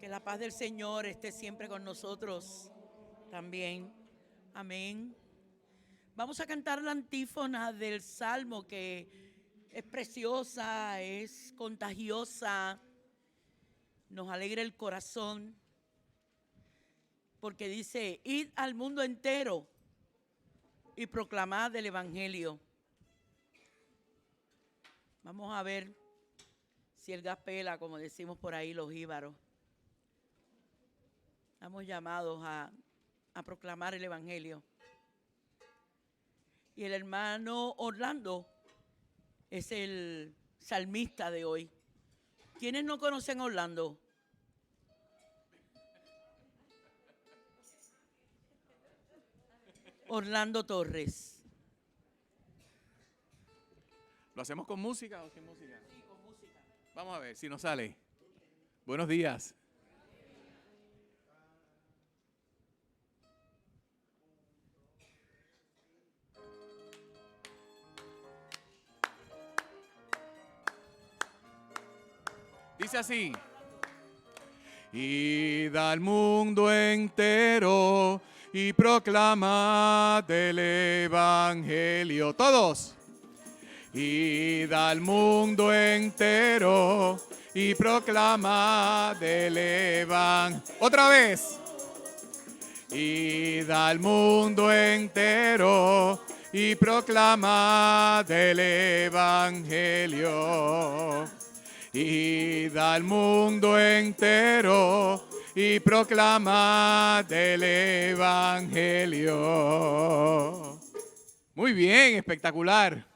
Que la paz del Señor esté siempre con nosotros también. Amén. Vamos a cantar la antífona del Salmo, que es preciosa, es contagiosa, nos alegra el corazón, porque dice: id al mundo entero y proclamad el Evangelio. Vamos a ver si el gas pela, como decimos por ahí los jíbaros. Estamos llamados a proclamar el Evangelio. Y el hermano Orlando es el salmista de hoy. ¿Quiénes no conocen a Orlando? Orlando Torres. ¿Lo hacemos con música o sin música? Sí, con música. Vamos a ver si nos sale. Buenos días. Dice así: id al mundo entero y proclamad el Evangelio. Todos. Id al mundo entero y proclamad el Evangelio. Otra vez. Id al mundo entero y proclamad el Evangelio. Id al mundo entero y proclamad el Evangelio. Muy bien, espectacular.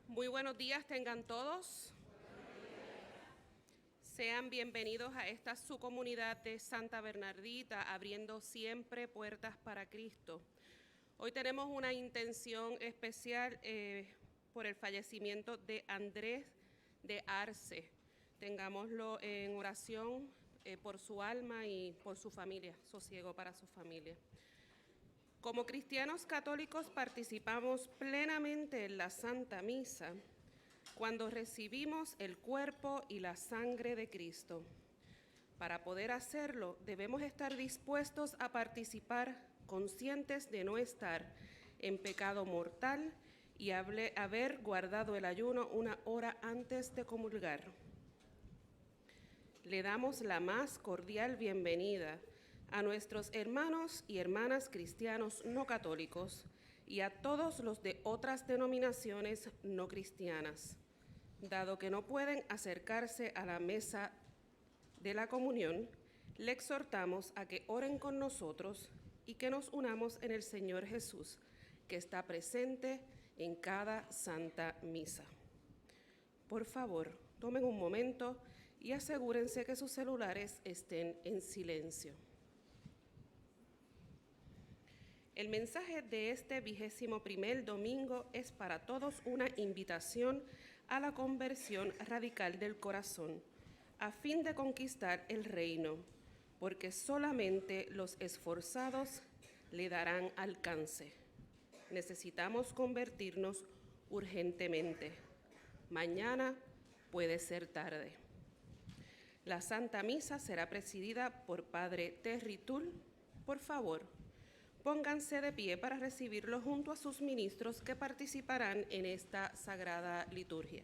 Muy buenos días tengan todos. Sean bienvenidos a esta su comunidad de Santa Bernardita, abriendo siempre puertas para Cristo. Hoy tenemos una intención especial por el fallecimiento de Andrés de Arce. Tengámoslo en oración por su alma y por su familia, sosiego para su familia. Como cristianos católicos participamos plenamente en la Santa Misa cuando recibimos el cuerpo y la sangre de Cristo. Para poder hacerlo, debemos estar dispuestos a participar, conscientes de no estar en pecado mortal y haber guardado el ayuno 1 hora antes de comulgar. Le damos la más cordial bienvenida a nuestros hermanos y hermanas cristianos no católicos y a todos los de otras denominaciones no cristianas. Dado que no pueden acercarse a la mesa de la comunión, le exhortamos a que oren con nosotros y que nos unamos en el Señor Jesús, que está presente en cada Santa Misa. Por favor, tomen un momento y asegúrense que sus celulares estén en silencio. El mensaje de este 21º domingo es para todos una invitación a la conversión radical del corazón, a fin de conquistar el reino, porque solamente los esforzados le darán alcance. Necesitamos convertirnos urgentemente. Mañana puede ser tarde. La Santa Misa será presidida por Padre Terry Tull. Por favor, pónganse de pie para recibirlo junto a sus ministros que participarán en esta sagrada liturgia.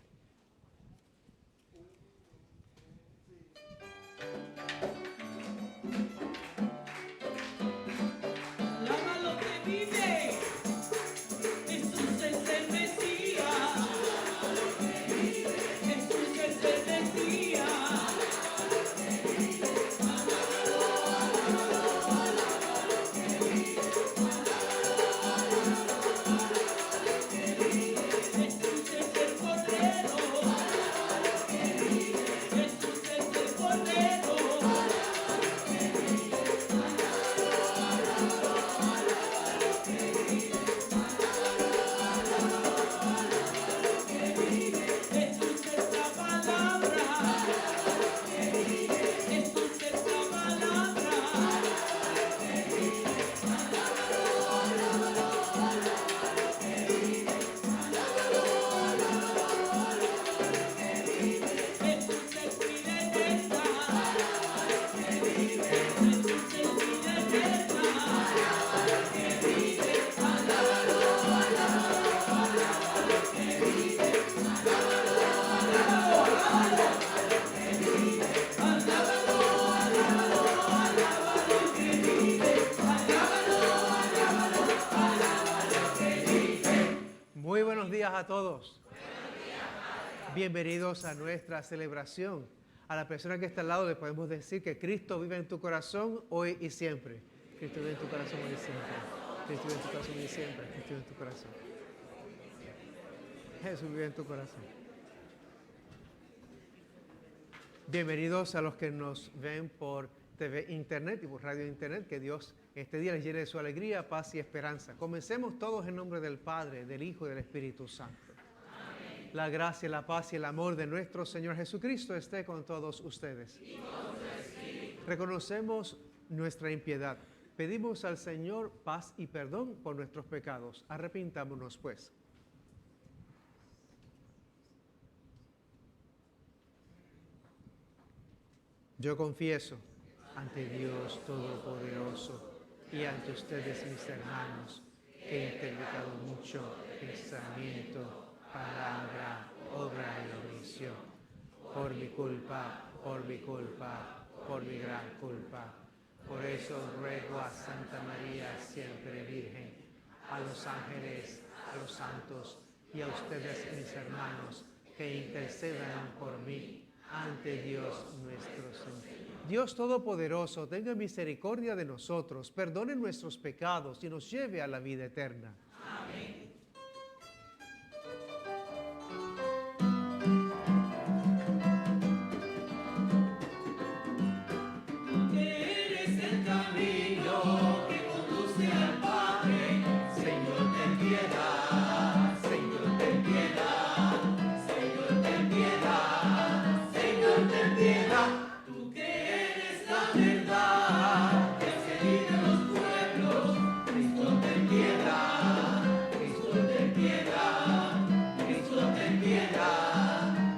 A todos. Bienvenidos a nuestra celebración. A la persona que está al lado le podemos decir que Cristo vive en tu corazón hoy y siempre. Cristo vive en tu corazón hoy y siempre. Cristo vive en tu corazón hoy y siempre. Cristo vive en tu corazón. Jesús vive en tu corazón. Bienvenidos a los que nos ven por TV Internet y por Radio Internet. Que Dios este día les llene de su alegría, paz y esperanza. Comencemos todos en nombre del Padre, del Hijo y del Espíritu Santo. Amén. La gracia, la paz y el amor de nuestro Señor Jesucristo esté con todos ustedes. Y con su reconocemos nuestra impiedad. Pedimos al Señor paz y perdón por nuestros pecados. Arrepintámonos pues. Yo confieso ante Dios Todopoderoso y ante ustedes, mis hermanos, que he pecado mucho en pensamiento, palabra, obra y omisión, por mi culpa, por mi gran culpa. Por eso ruego a Santa María, siempre Virgen, a los ángeles, a los santos y a ustedes, mis hermanos, que intercedan por mí ante Dios nuestro Señor. Dios Todopoderoso, tenga misericordia de nosotros, perdone nuestros pecados y nos lleve a la vida eterna. Amén.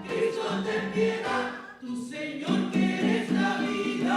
Cristo ten piedad, tu Señor que eres la vida.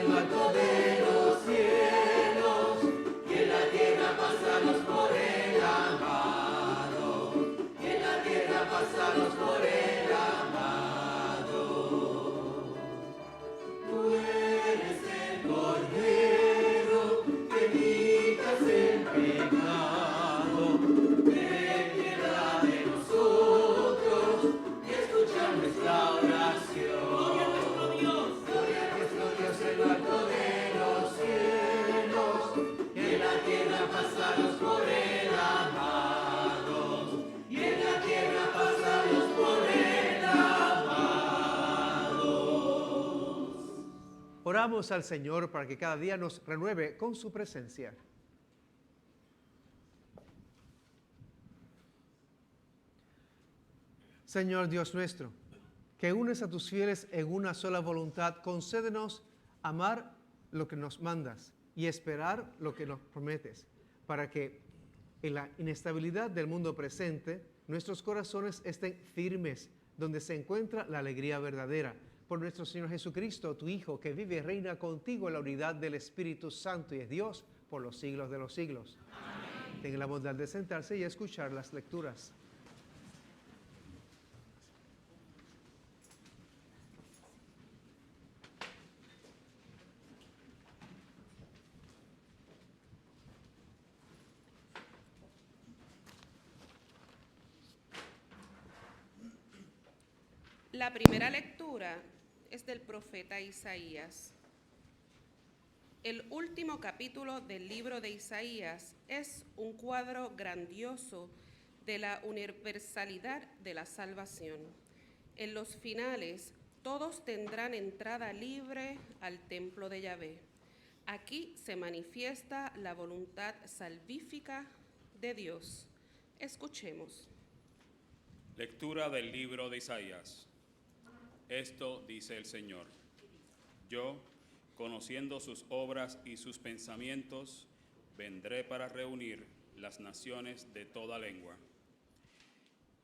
en lo alto de los cielos, y en la tierra pásalos por el amado, y en la tierra pásalos por el amado. Tú eres el Cordero que quitas el pecado, ten piedad de nosotros y escucha nuestra oración. Gloria a nuestro Dios en lo alto de los cielos, y en la tierra pásalos por el amado, y en la tierra pásalos por el amado. Oramos al Señor para que cada día nos renueve con su presencia. Señor Dios nuestro, que unes a tus fieles en una sola voluntad, concédenos amar lo que nos mandas y esperar lo que nos prometes, para que en la inestabilidad del mundo presente nuestros corazones estén firmes, donde se encuentra la alegría verdadera. Por nuestro Señor Jesucristo, tu Hijo, que vive y reina contigo en la unidad del Espíritu Santo y es Dios por los siglos de los siglos. Amén. Tenga la bondad de sentarse y escuchar las lecturas. La primera lectura es del profeta Isaías. El último capítulo del libro de Isaías es un cuadro grandioso de la universalidad de la salvación. En los finales, todos tendrán entrada libre al templo de Yahvé. Aquí se manifiesta la voluntad salvífica de Dios. Escuchemos. Lectura del libro de Isaías. Esto dice el Señor: yo, conociendo sus obras y sus pensamientos, vendré para reunir las naciones de toda lengua.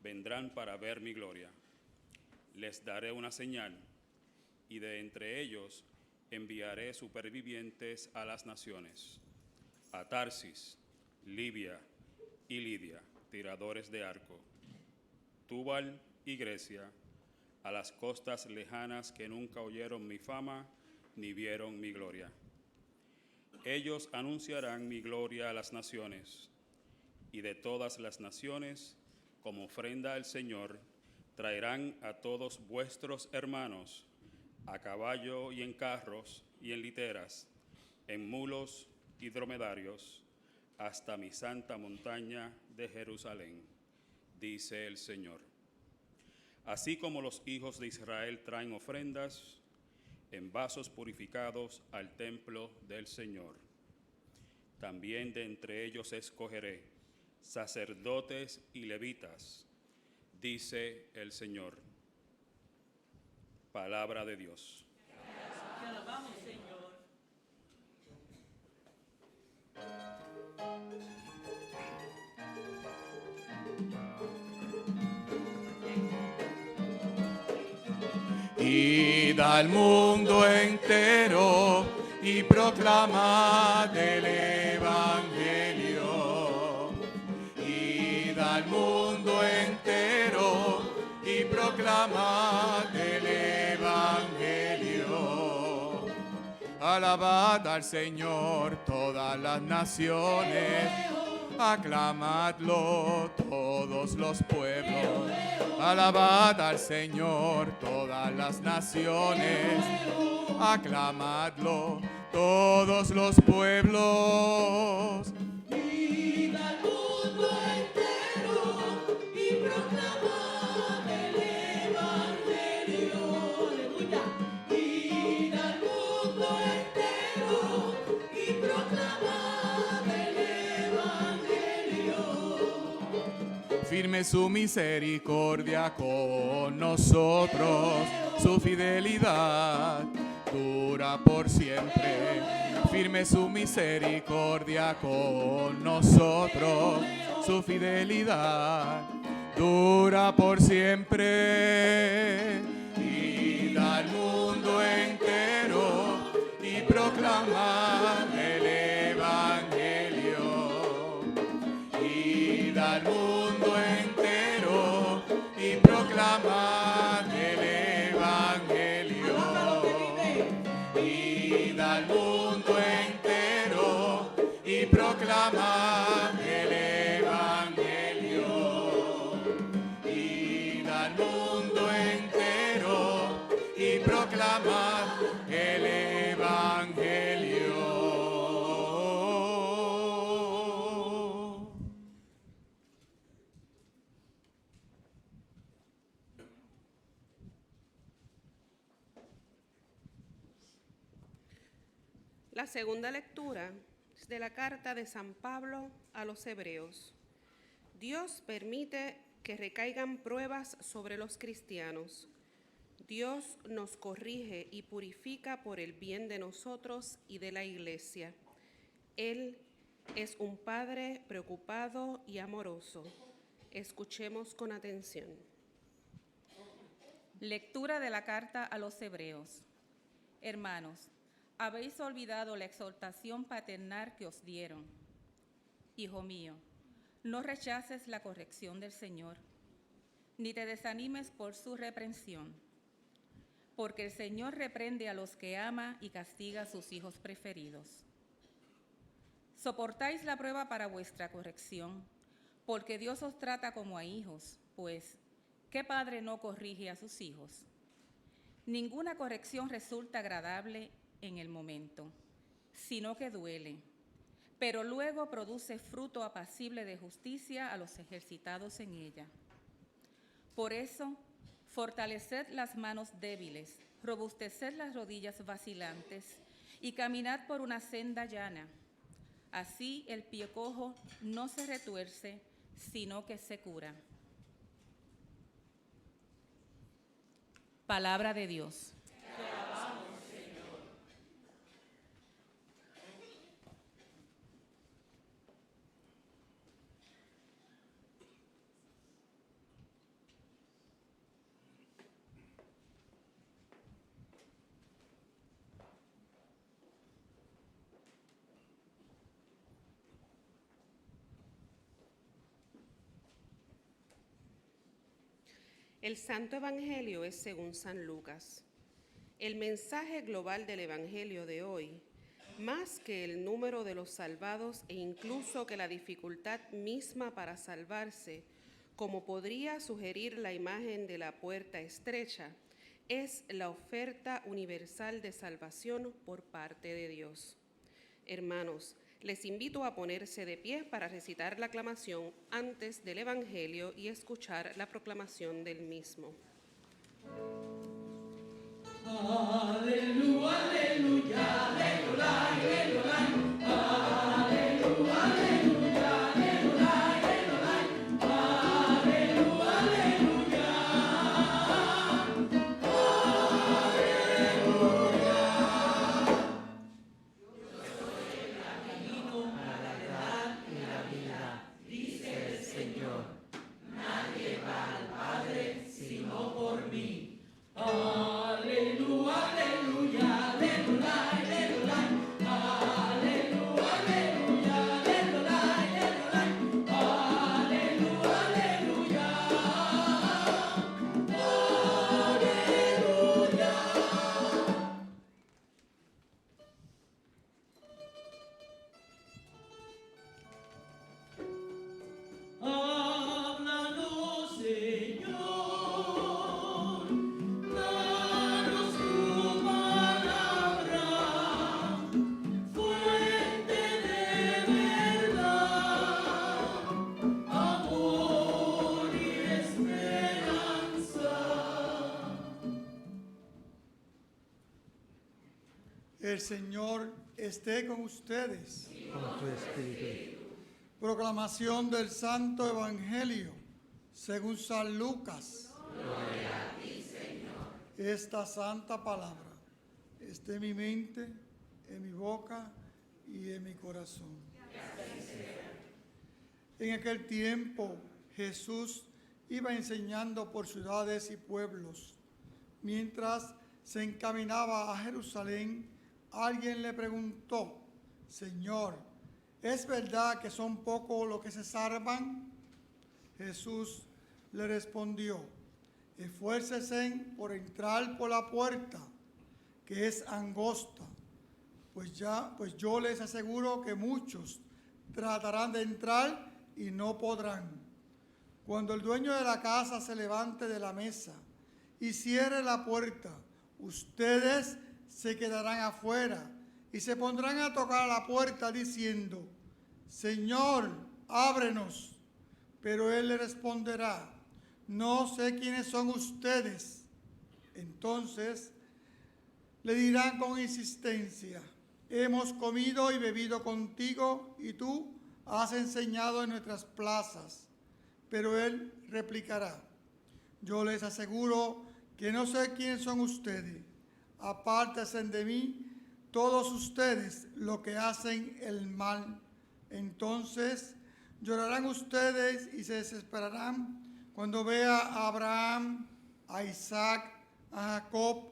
Vendrán para ver mi gloria. Les daré una señal, y de entre ellos enviaré supervivientes a las naciones, a Tarsis, Libia y Lidia, tiradores de arco, Tubal y Grecia, a las costas lejanas que nunca oyeron mi fama ni vieron mi gloria. Ellos anunciarán mi gloria a las naciones, y de todas las naciones, como ofrenda al Señor, traerán a todos vuestros hermanos, a caballo y en carros y en literas, en mulos y dromedarios, hasta mi santa montaña de Jerusalén, dice el Señor. Así como los hijos de Israel traen ofrendas en vasos purificados al templo del Señor, también de entre ellos escogeré sacerdotes y levitas, dice el Señor. Palabra de Dios. Te alabamos, Señor. Id al mundo entero y proclamad el Evangelio. Id al mundo entero y proclamad el Evangelio. Alabad al Señor todas las naciones, aclamadlo todos los pueblos. Alabad al Señor todas las naciones, aclamadlo todos los pueblos. Id al mundo entero y proclamad el Evangelio. Aleluya. Id al mundo entero y proclamad el Evangelio. Firme su misericordia con nosotros, su fidelidad dura por siempre. Firme su misericordia con nosotros, su fidelidad dura por siempre. Id al mundo entero y proclamad el Evangelio. Id al mundo entero y proclamad el Evangelio. Id al mundo entero y proclamad el Evangelio. Id al mundo entero y proclamad el Evangelio. La segunda lectura es de la carta de San Pablo a los Hebreos. Dios permite que recaigan pruebas sobre los cristianos. Dios nos corrige y purifica por el bien de nosotros y de la Iglesia. Él es un Padre preocupado y amoroso. Escuchemos con atención. Lectura de la carta a los Hebreos. Hermanos, habéis olvidado la exhortación paternal que os dieron. Hijo mío, no rechaces la corrección del Señor, ni te desanimes por su reprensión, porque el Señor reprende a los que ama y castiga a sus hijos preferidos. Soportáis la prueba para vuestra corrección, porque Dios os trata como a hijos, pues, ¿qué padre no corrige a sus hijos? Ninguna corrección resulta agradable en el momento, sino que duele, pero luego produce fruto apacible de justicia a los ejercitados en ella. Por eso, fortaleced las manos débiles, robusteced las rodillas vacilantes y caminad por una senda llana. Así el pie cojo no se retuerce, sino que se cura. Palabra de Dios. El Santo Evangelio es según San Lucas. El mensaje global del Evangelio de hoy, más que el número de los salvados e incluso que la dificultad misma para salvarse, como podría sugerir la imagen de la puerta estrecha, es la oferta universal de salvación por parte de Dios. Hermanos, les invito a ponerse de pie para recitar la aclamación antes del Evangelio y escuchar la proclamación del mismo. Aleluya, aleluya, aleluya, aleluya. Aleluya, aleluya, aleluya, aleluya. Aleluya, aleluya. A la verdad y la vida, dice el Señor. Nadie va al Padre sino por mí. Aleluya, aleluya, aleluya, aleluya. Aleluya, aleluya, aleluya, aleluya. Aleluya, aleluya. Háblanos, Señor, danos tu palabra, fuente de verdad, amor y esperanza. El Señor esté con ustedes. Con tu espíritu. Proclamación del Santo Evangelio según San Lucas. Gloria a ti, Señor. Esta santa palabra esté en mi mente, en mi boca y en mi corazón. En aquel tiempo Jesús iba enseñando por ciudades y pueblos, mientras se encaminaba a Jerusalén alguien le preguntó, Señor, ¿es verdad que son pocos los que se salvan? Jesús le respondió, esfuércense por entrar por la puerta, que es angosta, pues yo les aseguro que muchos tratarán de entrar y no podrán. Cuando el dueño de la casa se levante de la mesa y cierre la puerta, ustedes se quedarán afuera y se pondrán a tocar a la puerta diciendo, Señor, ábrenos. Pero él le responderá, no sé quiénes son ustedes. Entonces le dirán con insistencia, hemos comido y bebido contigo y tú has enseñado en nuestras plazas. Pero él replicará, yo les aseguro que no sé quiénes son ustedes. Apártense de mí, todos ustedes, los que hacen el mal. Entonces llorarán ustedes y se desesperarán cuando vea a Abraham, a Isaac, a Jacob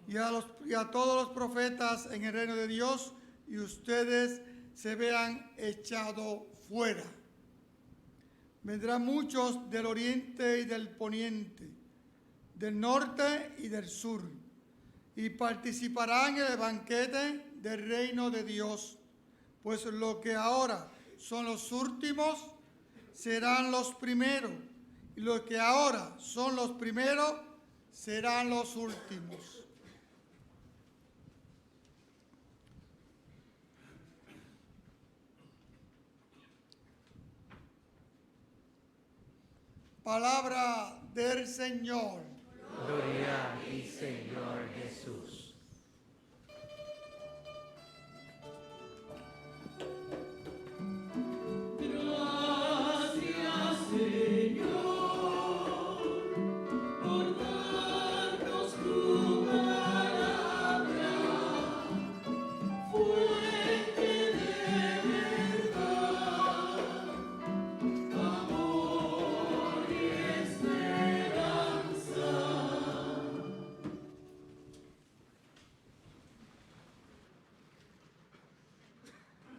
y a todos los profetas en el reino de Dios y ustedes se vean echados fuera. Vendrán muchos del oriente y del poniente, del norte y del sur, y participarán en el banquete del reino de Dios, pues lo que ahora son los últimos serán los primeros, y los que ahora son los primeros serán los últimos. Palabra del Señor. Gloria a ti, Señor Jesús. Gracias, Señor, por darnos tu palabra, fuente de verdad, amor y esperanza.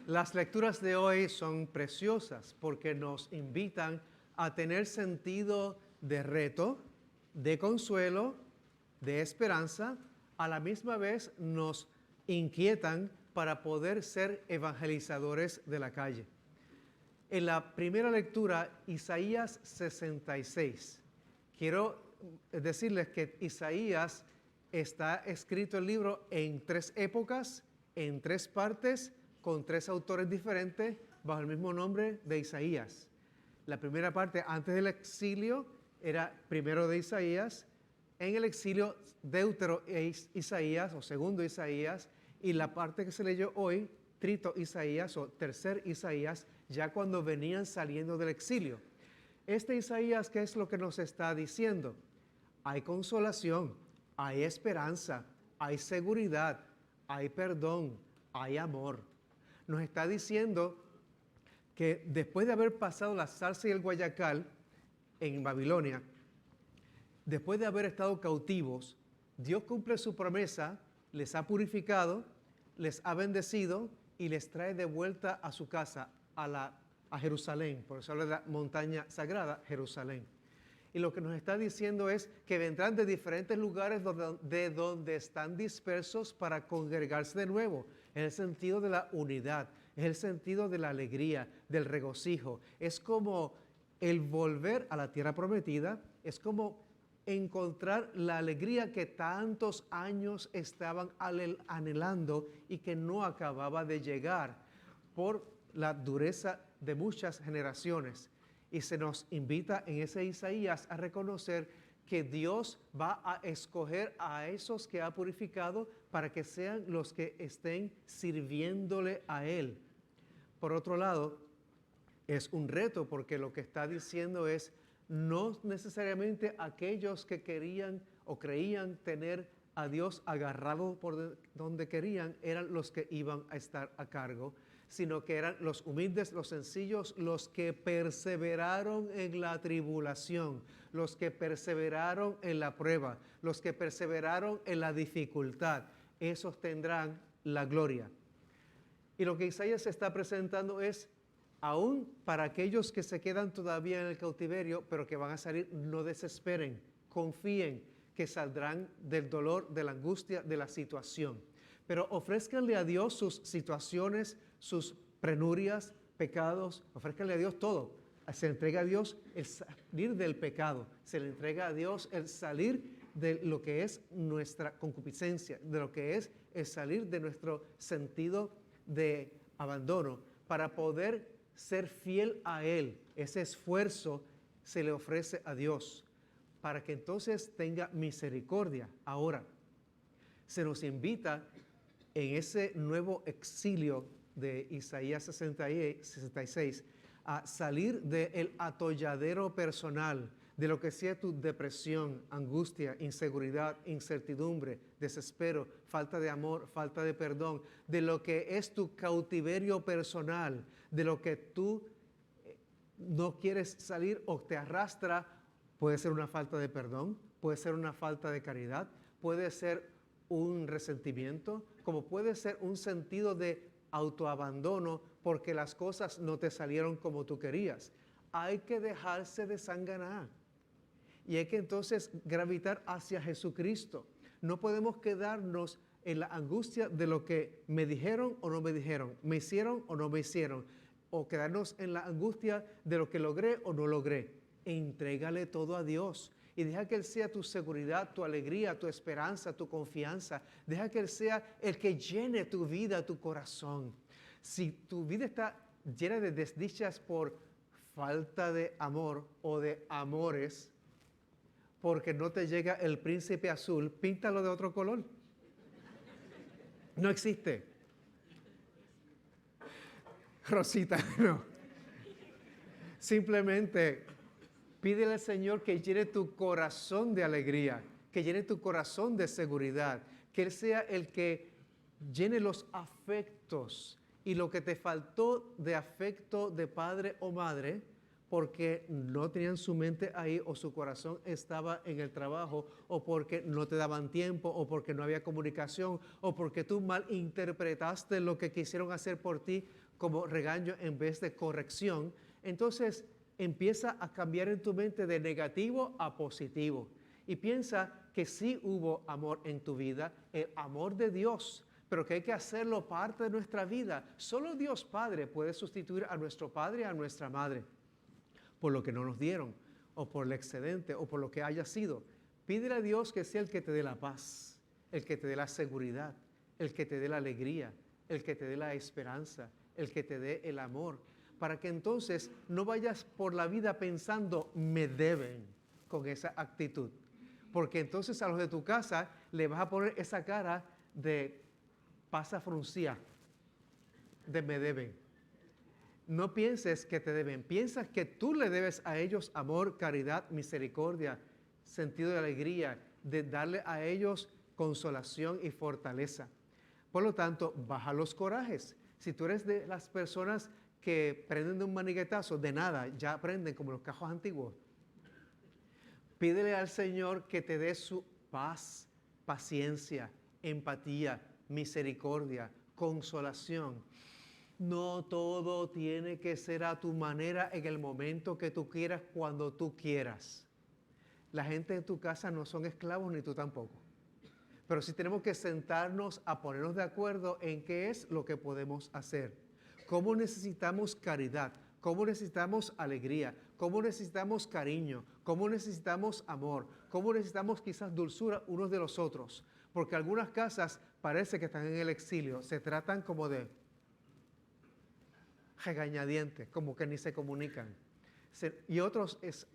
Las lecturas de hoy son preciosas porque nos invitan a tener sentido de reto, de consuelo, de esperanza, a la misma vez nos inquietan para poder ser evangelizadores de la calle. En la primera lectura, Isaías 66. Quiero decirles que Isaías está escrito el libro en 3 épocas, en 3 partes, con 3 autores diferentes, bajo el mismo nombre de Isaías. La primera parte, antes del exilio, era primero de Isaías, en el exilio, Deutero Isaías, o segundo Isaías, y la parte que se leyó hoy, Trito Isaías, o tercer Isaías, ya cuando venían saliendo del exilio. Este Isaías, ¿qué es lo que nos está diciendo? Hay consolación, hay esperanza, hay seguridad, hay perdón, hay amor. Nos está diciendo que después de haber pasado la zarza y el guayacal en Babilonia, después de haber estado cautivos, Dios cumple su promesa, les ha purificado, les ha bendecido y les trae de vuelta a su casa, a Jerusalén. Por eso habla de la montaña sagrada, Jerusalén. Y lo que nos está diciendo es que vendrán de diferentes lugares de donde están dispersos para congregarse de nuevo. Es el sentido de la unidad, es el sentido de la alegría, del regocijo. Es como el volver a la tierra prometida, es como encontrar la alegría que tantos años estaban anhelando y que no acababa de llegar por la dureza de muchas generaciones. Y se nos invita en ese Isaías a reconocer que Dios va a escoger a esos que ha purificado para que sean los que estén sirviéndole a Él. Por otro lado, es un reto porque lo que está diciendo es no necesariamente aquellos que querían o creían tener a Dios agarrado por donde querían eran los que iban a estar a cargo, sino que eran los humildes, los sencillos, los que perseveraron en la tribulación, los que perseveraron en la prueba, los que perseveraron en la dificultad. Esos tendrán la gloria. Y lo que Isaías está presentando es, aún para aquellos que se quedan todavía en el cautiverio, pero que van a salir, no desesperen, confíen que saldrán del dolor, de la angustia, de la situación. Pero ofrézcanle a Dios sus situaciones, sus penurias, pecados, ofrézcanle a Dios todo. Se le entrega a Dios el salir del pecado, se le entrega a Dios el salir de lo que es nuestra concupiscencia, de lo que es el salir de nuestro sentido de abandono, para poder ser fiel a Él. Ese esfuerzo se le ofrece a Dios, para que entonces tenga misericordia. Ahora, se nos invita en ese nuevo exilio de Isaías 66 a salir del atolladero personal, de lo que sea tu depresión, angustia, inseguridad, incertidumbre, desespero, falta de amor, falta de perdón, de lo que es tu cautiverio personal, de lo que tú no quieres salir o te arrastra. Puede ser una falta de perdón, puede ser una falta de caridad, puede ser un resentimiento, como puede ser un sentido de autoabandono porque las cosas no te salieron como tú querías. Hay que dejarse desanganar y hay que entonces gravitar hacia Jesucristo. No podemos quedarnos en la angustia de lo que me dijeron o no me dijeron, me hicieron o no me hicieron, o quedarnos en la angustia de lo que logré o no logré. Entrégale todo a Dios y deja que Él sea tu seguridad, tu alegría, tu esperanza, tu confianza. Deja que Él sea el que llene tu vida, tu corazón. Si tu vida está llena de desdichas por falta de amor o de amores, porque no te llega el príncipe azul, píntalo de otro color. No existe. Rosita, no. Simplemente pídele al Señor que llene tu corazón de alegría, que llene tu corazón de seguridad, que Él sea el que llene los afectos y lo que te faltó de afecto de padre o madre, porque no tenían su mente ahí o su corazón estaba en el trabajo o porque no te daban tiempo o porque no había comunicación o porque tú mal interpretaste lo que quisieron hacer por ti como regaño en vez de corrección. Entonces empieza a cambiar en tu mente de negativo a positivo y piensa que sí hubo amor en tu vida, el amor de Dios, pero que hay que hacerlo parte de nuestra vida. Solo Dios Padre puede sustituir a nuestro padre y a nuestra madre por lo que no nos dieron, o por el excedente, o por lo que haya sido. Pídele a Dios que sea el que te dé la paz, el que te dé la seguridad, el que te dé la alegría, el que te dé la esperanza, el que te dé el amor, para que entonces no vayas por la vida pensando, me deben, con esa actitud. Porque entonces a los de tu casa le vas a poner esa cara de pasa fruncía, de me deben. No pienses que te deben, piensas que tú le debes a ellos amor, caridad, misericordia, sentido de alegría, de darle a ellos consolación y fortaleza. Por lo tanto, baja los corajes. Si tú eres de las personas que prenden de un maniguetazo, de nada, ya aprenden como los cajos antiguos. Pídele al Señor que te dé su paz, paciencia, empatía, misericordia, consolación. No todo tiene que ser a tu manera en el momento que tú quieras, cuando tú quieras. La gente de tu casa no son esclavos ni tú tampoco. Pero sí tenemos que sentarnos a ponernos de acuerdo en qué es lo que podemos hacer. Cómo necesitamos caridad, cómo necesitamos alegría, cómo necesitamos cariño, cómo necesitamos amor, cómo necesitamos quizás dulzura unos de los otros. Porque algunas casas parece que están en el exilio, se tratan como de regañadientes, como que ni se comunican. Y otros es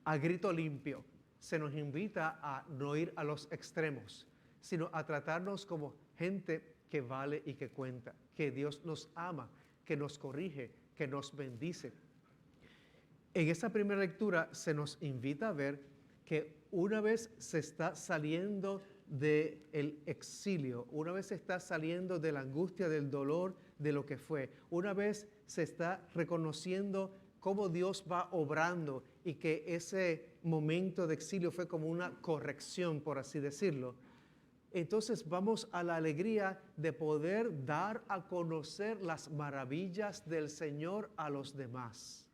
a grito limpio. Se nos invita a no ir a los extremos, sino a tratarnos como gente que vale y que cuenta, que Dios nos ama, que nos corrige, que nos bendice. En esta primera lectura se nos invita a ver que una vez se está saliendo del exilio, una vez se está saliendo de la angustia, del dolor, de lo que fue, una vez se está reconociendo cómo Dios va obrando y que ese momento de exilio fue como una corrección, por así decirlo. entonces vamos a la alegría de poder dar a conocer las maravillas del Señor a los demás.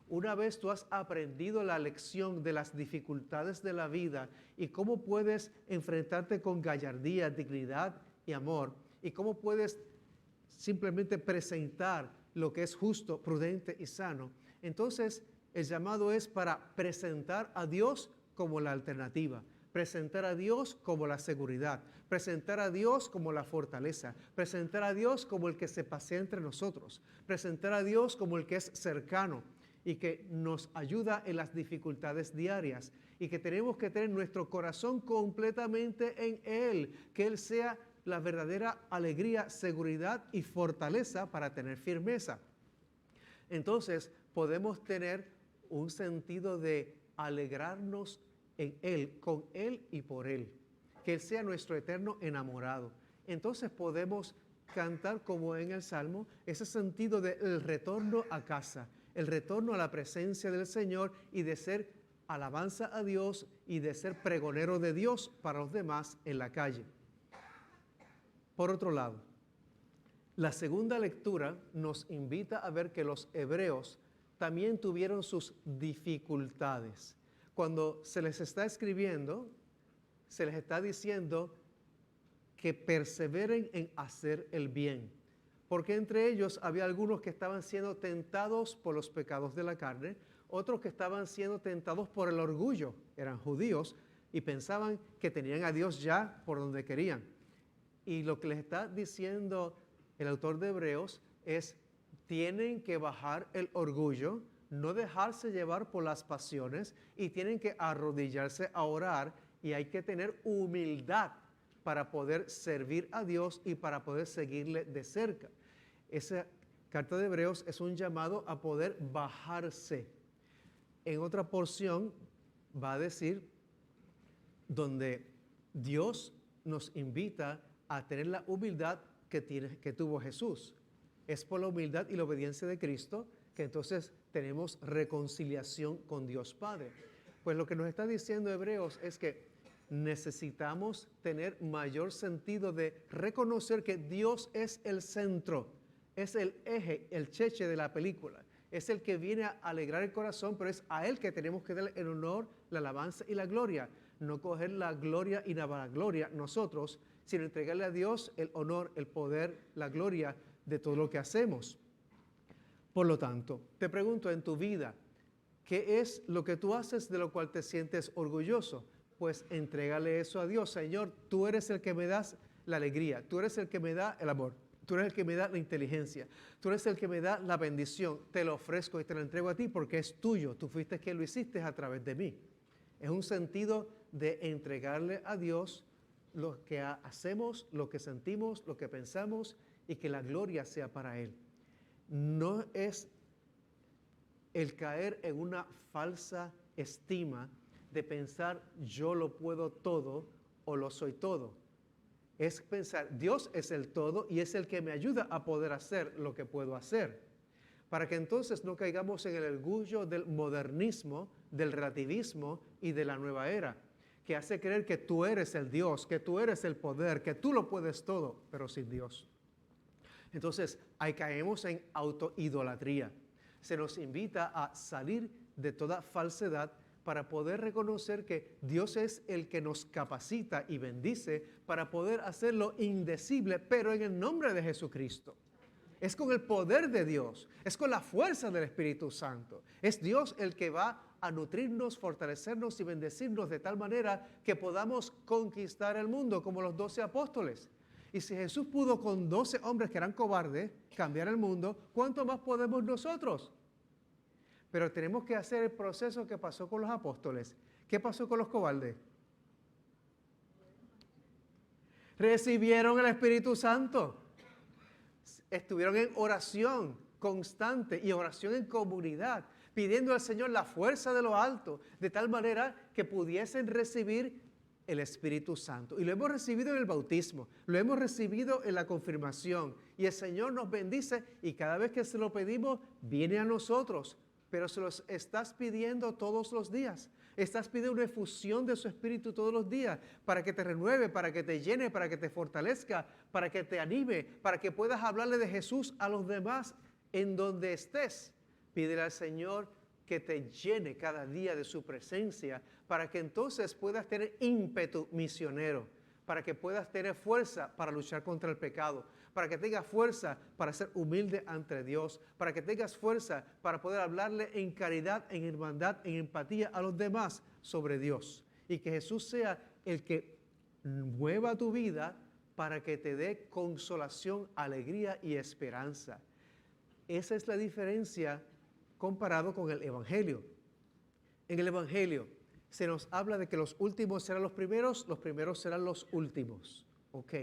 Una vez tú has aprendido la lección de las dificultades de la vida y cómo puedes enfrentarte con gallardía, dignidad y amor, y cómo puedes simplemente presentar lo que es justo, prudente y sano, entonces el llamado es para presentar a Dios como la alternativa, presentar a Dios como la seguridad, presentar a Dios como la fortaleza, presentar a Dios como el que se pasea entre nosotros, presentar a Dios como el que es cercano y que nos ayuda en las dificultades diarias y que tenemos que tener nuestro corazón completamente en Él, que Él sea la verdadera alegría, seguridad y fortaleza para tener firmeza. Entonces podemos tener un sentido de alegrarnos en Él, con Él y por Él. Que Él sea nuestro eterno enamorado. Entonces podemos cantar como en el Salmo ese sentido del retorno a casa, el retorno a la presencia del Señor y de ser alabanza a Dios y de ser pregonero de Dios para los demás en la calle. Por otro lado, la segunda lectura nos invita a ver que los hebreos también tuvieron sus dificultades. Cuando se les está escribiendo, se les está diciendo que perseveren en hacer el bien, porque entre ellos había algunos que estaban siendo tentados por los pecados de la carne, otros que estaban siendo tentados por el orgullo, eran judíos y pensaban que tenían a Dios ya por donde querían. Y lo que les está diciendo el autor de Hebreos es, tienen que bajar el orgullo, no dejarse llevar por las pasiones y tienen que arrodillarse a orar y hay que tener humildad para poder servir a Dios y para poder seguirle de cerca. Esa carta de Hebreos es un llamado a poder bajarse. En otra porción va a decir donde Dios nos invita a tener la humildad que tuvo Jesús. Es por la humildad y la obediencia de Cristo que entonces tenemos reconciliación con Dios Padre. Pues lo que nos está diciendo Hebreos es que necesitamos tener mayor sentido de reconocer que Dios es el centro, es el eje, el cheche de la película. Es el que viene a alegrar el corazón, pero es a Él que tenemos que darle el honor, la alabanza y la gloria. No coger la gloria y la vanagloria nosotros, sino entregarle a Dios el honor, el poder, la gloria de todo lo que hacemos. Por lo tanto, te pregunto en tu vida, ¿qué es lo que tú haces de lo cual te sientes orgulloso? Pues entrégale eso a Dios. Señor, tú eres el que me das la alegría, tú eres el que me da el amor, tú eres el que me da la inteligencia, tú eres el que me da la bendición. Te lo ofrezco y te lo entrego a ti porque es tuyo. Tú fuiste quien lo hiciste a través de mí. Es un sentido de entregarle a Dios lo que hacemos, lo que sentimos, lo que pensamos y que la gloria sea para Él. No es el caer en una falsa estima de pensar yo lo puedo todo o lo soy todo. Es pensar Dios es el todo y es el que me ayuda a poder hacer lo que puedo hacer. Para que entonces no caigamos en el orgullo del modernismo, del relativismo y de la nueva era, que hace creer que tú eres el Dios, que tú eres el poder, que tú lo puedes todo, pero sin Dios. Entonces, ahí caemos en autoidolatría. Se nos invita a salir de toda falsedad para poder reconocer que Dios es el que nos capacita y bendice para poder hacer lo indecible, pero en el nombre de Jesucristo. Es con el poder de Dios, es con la fuerza del Espíritu Santo. Es Dios el que va a nutrirnos, fortalecernos y bendecirnos de tal manera que podamos conquistar el mundo como los 12 apóstoles. Y si Jesús pudo con 12 hombres que eran cobardes cambiar el mundo, ¿cuánto más podemos nosotros? Pero tenemos que hacer el proceso que pasó con los apóstoles. ¿Qué pasó con los cobardes? Recibieron el Espíritu Santo. Estuvieron en oración constante y oración en comunidad, pidiendo al Señor la fuerza de lo alto, de tal manera que pudiesen recibir el Espíritu Santo. Y lo hemos recibido en el bautismo, lo hemos recibido en la confirmación. Y el Señor nos bendice y cada vez que se lo pedimos, viene a nosotros. Pero se los estás pidiendo todos los días. Estás pidiendo una efusión de su Espíritu todos los días para que te renueve, para que te llene, para que te fortalezca, para que te anime, para que puedas hablarle de Jesús a los demás en donde estés. Pídele al Señor que te llene cada día de su presencia para que entonces puedas tener ímpetu misionero, para que puedas tener fuerza para luchar contra el pecado, para que tengas fuerza para ser humilde ante Dios, para que tengas fuerza para poder hablarle en caridad, en hermandad, en empatía a los demás sobre Dios. Y que Jesús sea el que mueva tu vida para que te dé consolación, alegría y esperanza. Esa es la diferencia comparado con el Evangelio. En el Evangelio se nos habla de que los últimos serán los primeros serán los últimos. Ok.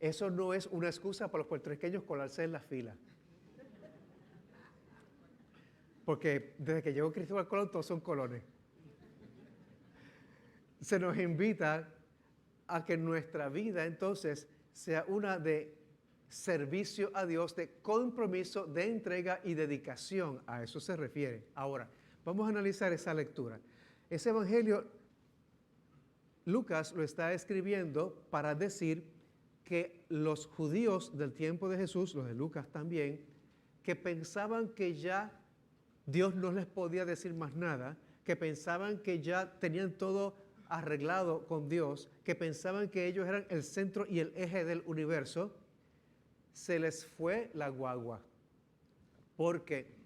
Eso no es una excusa para los puertorriqueños colarse en la fila. Porque desde que llegó Cristóbal Colón todos son colones. Se nos invita a que nuestra vida entonces sea una de servicio a Dios, de compromiso, de entrega y dedicación. A eso se refiere. Ahora, vamos a analizar esa lectura. Ese evangelio, Lucas lo está escribiendo para decir que los judíos del tiempo de Jesús, los de Lucas también, que pensaban que ya Dios no les podía decir más nada, que pensaban que ya tenían todo arreglado con Dios, que pensaban que ellos eran el centro y el eje del universo, se les fue la guagua, porque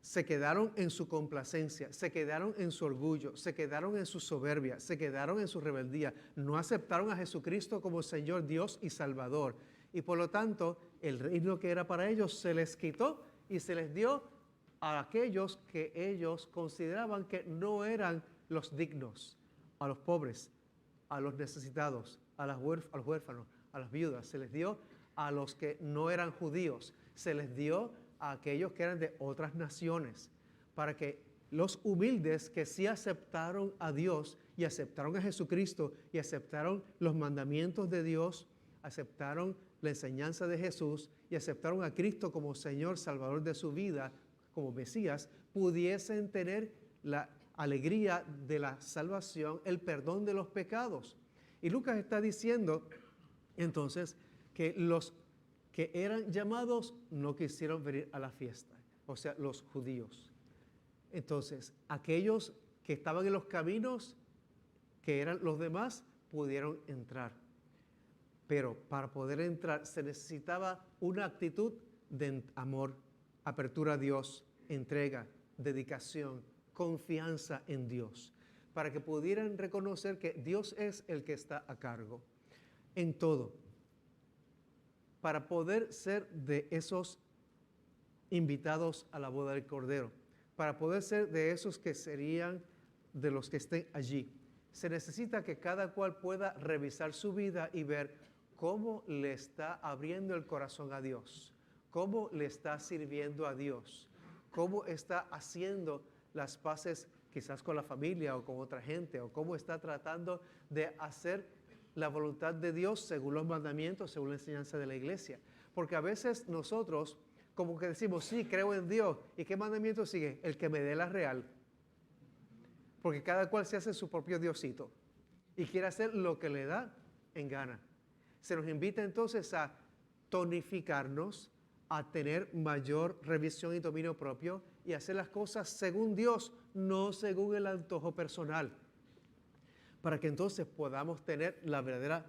se quedaron en su complacencia, se quedaron en su orgullo, se quedaron en su soberbia, se quedaron en su rebeldía, no aceptaron a Jesucristo como Señor, Dios y Salvador. Y por lo tanto, el reino que era para ellos se les quitó y se les dio a aquellos que ellos consideraban que no eran los dignos, a los pobres, a los necesitados, a los huérfanos, a las viudas. Se les dio a los que no eran judíos, se les dio a aquellos que eran de otras naciones, para que los humildes que sí aceptaron a Dios y aceptaron a Jesucristo y aceptaron los mandamientos de Dios, aceptaron la enseñanza de Jesús y aceptaron a Cristo como Señor, Salvador de su vida, como Mesías, pudiesen tener la alegría de la salvación, el perdón de los pecados. Y Lucas está diciendo entonces que los que eran llamados no quisieron venir a la fiesta, o sea, los judíos. Entonces, aquellos que estaban en los caminos, que eran los demás, pudieron entrar. Pero para poder entrar se necesitaba una actitud de amor, apertura a Dios, entrega, dedicación, confianza en Dios, para que pudieran reconocer que Dios es el que está a cargo en todo. Para poder ser de esos invitados a la boda del Cordero, para poder ser de esos que serían de los que estén allí, se necesita que cada cual pueda revisar su vida y ver cómo le está abriendo el corazón a Dios, cómo le está sirviendo a Dios, cómo está haciendo las paces quizás con la familia o con otra gente, o cómo está tratando de hacer la voluntad de Dios según los mandamientos, según la enseñanza de la iglesia. Porque a veces nosotros como que decimos, sí, creo en Dios. ¿Y qué mandamiento sigue? El que me dé la real. Porque cada cual se hace su propio diosito y quiere hacer lo que le da en gana. Se nos invita entonces a tonificarnos, a tener mayor revisión y dominio propio y hacer las cosas según Dios, no según el antojo personal, para que entonces podamos tener la verdadera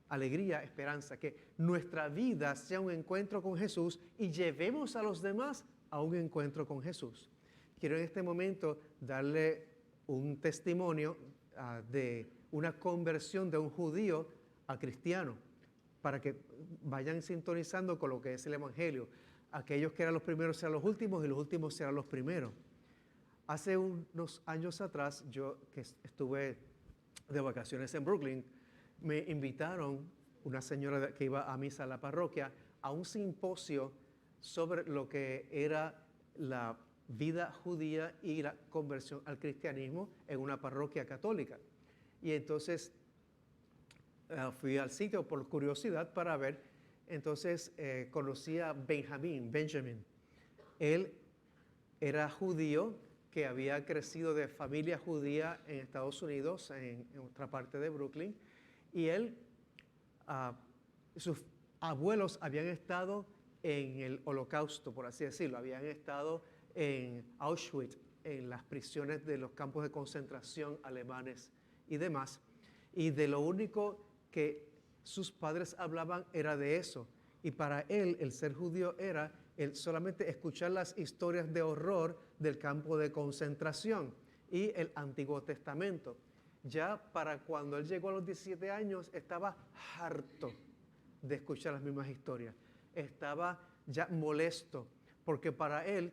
alegría, esperanza, que nuestra vida sea un encuentro con Jesús y llevemos a los demás a un encuentro con Jesús. Quiero en este momento darle un testimonio de una conversión de un judío a cristiano, para que vayan sintonizando con lo que es el Evangelio. Aquellos que eran los primeros serán los últimos y los últimos serán los primeros. Hace unos años atrás, yo que estuve de vacaciones en Brooklyn, me invitaron, una señora que iba a misa a la parroquia, a un simposio sobre lo que era la vida judía y la conversión al cristianismo en una parroquia católica. Y entonces fui al sitio por curiosidad para ver. Entonces conocí a Benjamin. Él era judío que había crecido de familia judía en Estados Unidos, en otra parte de Brooklyn, y él, sus abuelos habían estado en el Holocausto, por así decirlo, habían estado en Auschwitz, en las prisiones de los campos de concentración alemanes y demás, y de lo único que sus padres hablaban era de eso, y para él el ser judío era el solamente escuchar las historias de horror del campo de concentración y el Antiguo Testamento. Ya para cuando él llegó a los 17 años estaba harto de escuchar las mismas historias. Estaba ya molesto porque para él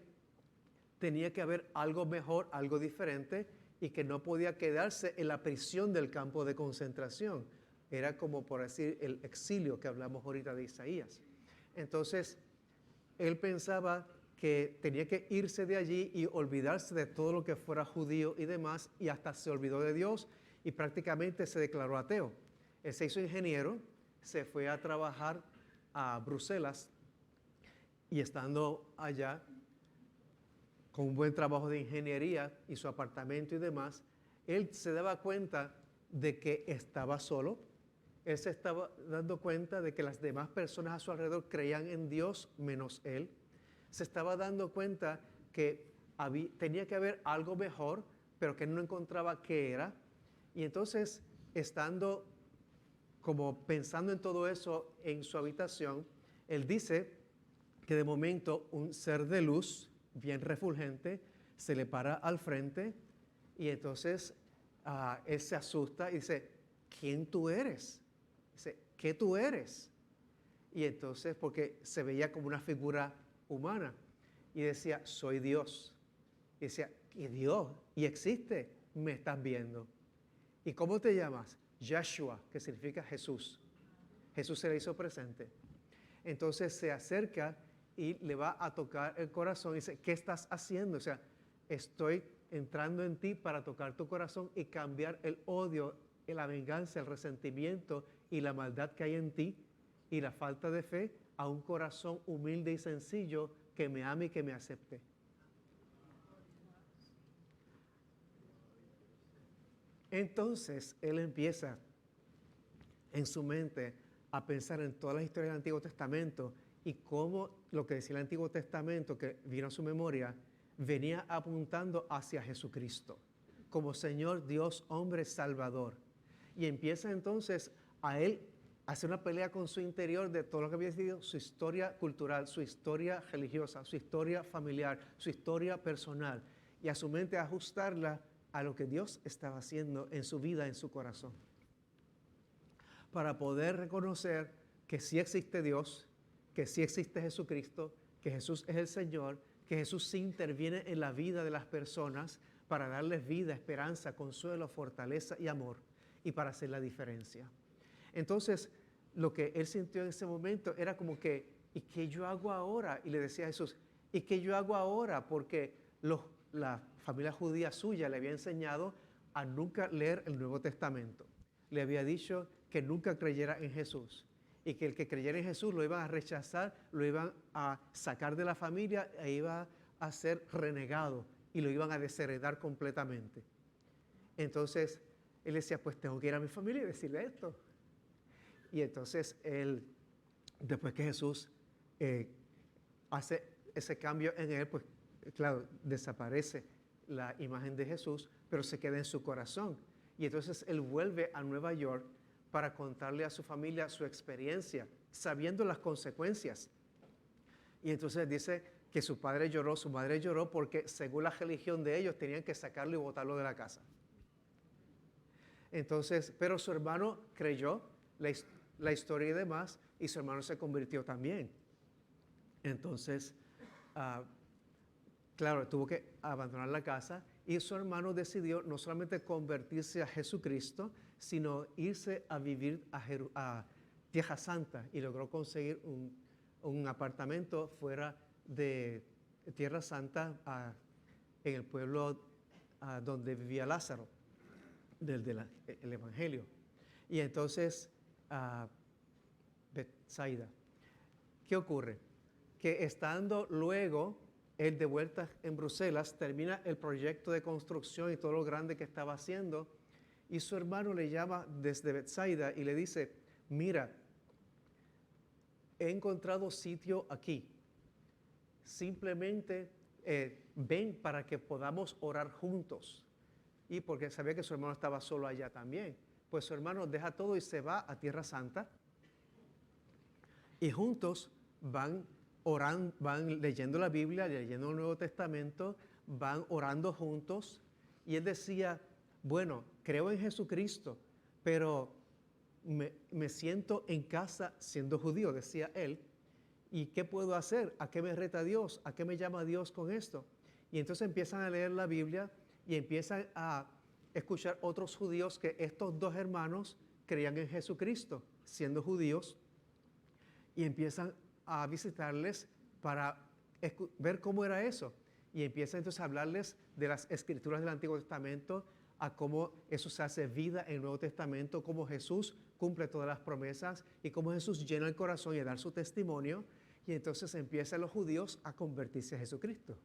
tenía que haber algo mejor, algo diferente y que no podía quedarse en la prisión del campo de concentración. Era como por decir el exilio que hablamos ahorita de Isaías. Entonces, él pensaba que tenía que irse de allí y olvidarse de todo lo que fuera judío y demás, y hasta se olvidó de Dios y prácticamente se declaró ateo. Él se hizo ingeniero, se fue a trabajar a Bruselas y estando allá con un buen trabajo de ingeniería y su apartamento y demás, él se daba cuenta de que estaba solo. Él se estaba dando cuenta de que las demás personas a su alrededor creían en Dios menos él. Se estaba dando cuenta que tenía que haber algo mejor, pero que no encontraba qué era. Y entonces, estando como pensando en todo eso en su habitación, él dice que de momento un ser de luz, bien refulgente, se le para al frente y entonces él se asusta y dice, ¿quién tú eres? Dice, ¿qué tú eres? Y entonces, porque se veía como una figura humana, y decía, soy Dios. Y decía, ¿y Dios? ¿Y existe? Me estás viendo. ¿Y cómo te llamas? Yeshua, que significa Jesús. Jesús se le hizo presente. Entonces se acerca y le va a tocar el corazón y dice, ¿qué estás haciendo? O sea, estoy entrando en ti para tocar tu corazón y cambiar el odio, la venganza, el resentimiento y la maldad que hay en ti y la falta de fe a un corazón humilde y sencillo que me ame y que me acepte. Entonces él empieza en su mente a pensar en todas las historias del Antiguo Testamento y cómo lo que decía el Antiguo Testamento, que vino a su memoria, venía apuntando hacia Jesucristo como Señor, Dios, hombre, Salvador. Y empieza entonces a él a hacer una pelea con su interior de todo lo que había sido su historia cultural, su historia religiosa, su historia familiar, su historia personal, y a su mente ajustarla a lo que Dios estaba haciendo en su vida, en su corazón, para poder reconocer que sí existe Dios, que sí existe Jesucristo, que Jesús es el Señor, que Jesús sí interviene en la vida de las personas para darles vida, esperanza, consuelo, fortaleza y amor, y para hacer la diferencia. Entonces, lo que él sintió en ese momento era como que, ¿y qué yo hago ahora? Y le decía a Jesús, ¿y qué yo hago ahora? Porque la familia judía suya le había enseñado a nunca leer el Nuevo Testamento. Le había dicho que nunca creyera en Jesús y que el que creyera en Jesús lo iban a rechazar, lo iban a sacar de la familia e iba a ser renegado y lo iban a desheredar completamente. Entonces, él decía, pues tengo que ir a mi familia y decirle esto. Y entonces él, después que Jesús hace ese cambio en él, pues claro, desaparece la imagen de Jesús, pero se queda en su corazón. Y entonces él vuelve a Nueva York para contarle a su familia su experiencia, sabiendo las consecuencias. Y entonces dice que su padre lloró, su madre lloró, porque según la religión de ellos tenían que sacarlo y botarlo de la casa. Entonces, pero su hermano creyó la historia y demás, y su hermano se convirtió también. Entonces, claro, tuvo que abandonar la casa y su hermano decidió no solamente convertirse a Jesucristo, sino irse a vivir a Tierra Santa, y logró conseguir un apartamento fuera de Tierra Santa, en el pueblo donde vivía Lázaro, del Evangelio. Y entonces, Betsaida, ¿qué ocurre? Que estando luego él de vuelta en Bruselas termina el proyecto de construcción y todo lo grande que estaba haciendo, y su hermano le llama desde Bethsaida y le dice, mira, he encontrado sitio aquí, simplemente ven para que podamos orar juntos. Y porque sabía que su hermano estaba solo allá también, pues su hermano deja todo y se va a Tierra Santa, y juntos van orando, van leyendo la Biblia, leyendo el Nuevo Testamento, van orando juntos. Y él decía, bueno, creo en Jesucristo, pero me siento en casa siendo judío, decía él. ¿Y qué puedo hacer? ¿A qué me reta Dios? ¿A qué me llama Dios con esto? Y entonces empiezan a leer la Biblia y empiezan a escuchar otros judíos que estos dos hermanos creían en Jesucristo, siendo judíos, y empiezan a visitarles para ver cómo era eso. Y empiezan entonces a hablarles de las escrituras del Antiguo Testamento, a cómo eso se hace vida en el Nuevo Testamento, cómo Jesús cumple todas las promesas y cómo Jesús llena el corazón y a dar su testimonio. Y entonces empiezan los judíos a convertirse a Jesucristo.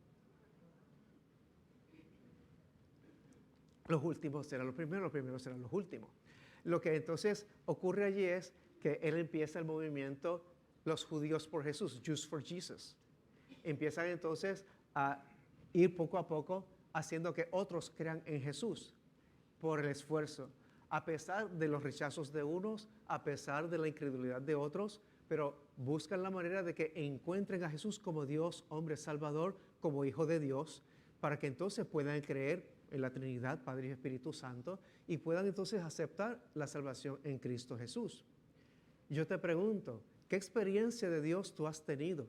Los últimos serán los primeros serán los últimos. Lo que entonces ocurre allí es que él empieza el movimiento Los Judíos por Jesús, Jews for Jesus. Empiezan entonces a ir poco a poco haciendo que otros crean en Jesús por el esfuerzo, a pesar de los rechazos de unos, a pesar de la incredulidad de otros, pero buscan la manera de que encuentren a Jesús como Dios, hombre salvador, como Hijo de Dios, para que entonces puedan creer en la Trinidad, Padre y Espíritu Santo, y puedan entonces aceptar la salvación en Cristo Jesús. Yo te pregunto, ¿qué experiencia de Dios tú has tenido?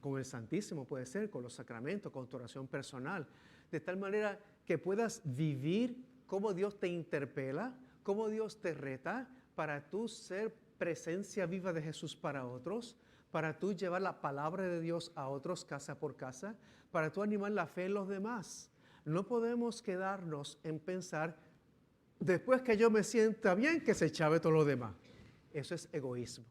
Con el Santísimo puede ser, con los sacramentos, con tu oración personal, de tal manera que puedas vivir cómo Dios te interpela, cómo Dios te reta para tú ser presencia viva de Jesús para otros, para tú llevar la palabra de Dios a otros casa por casa, para tú animar la fe en los demás. No podemos quedarnos en pensar, después que yo me sienta bien, que se chave todo lo demás. Eso es egoísmo.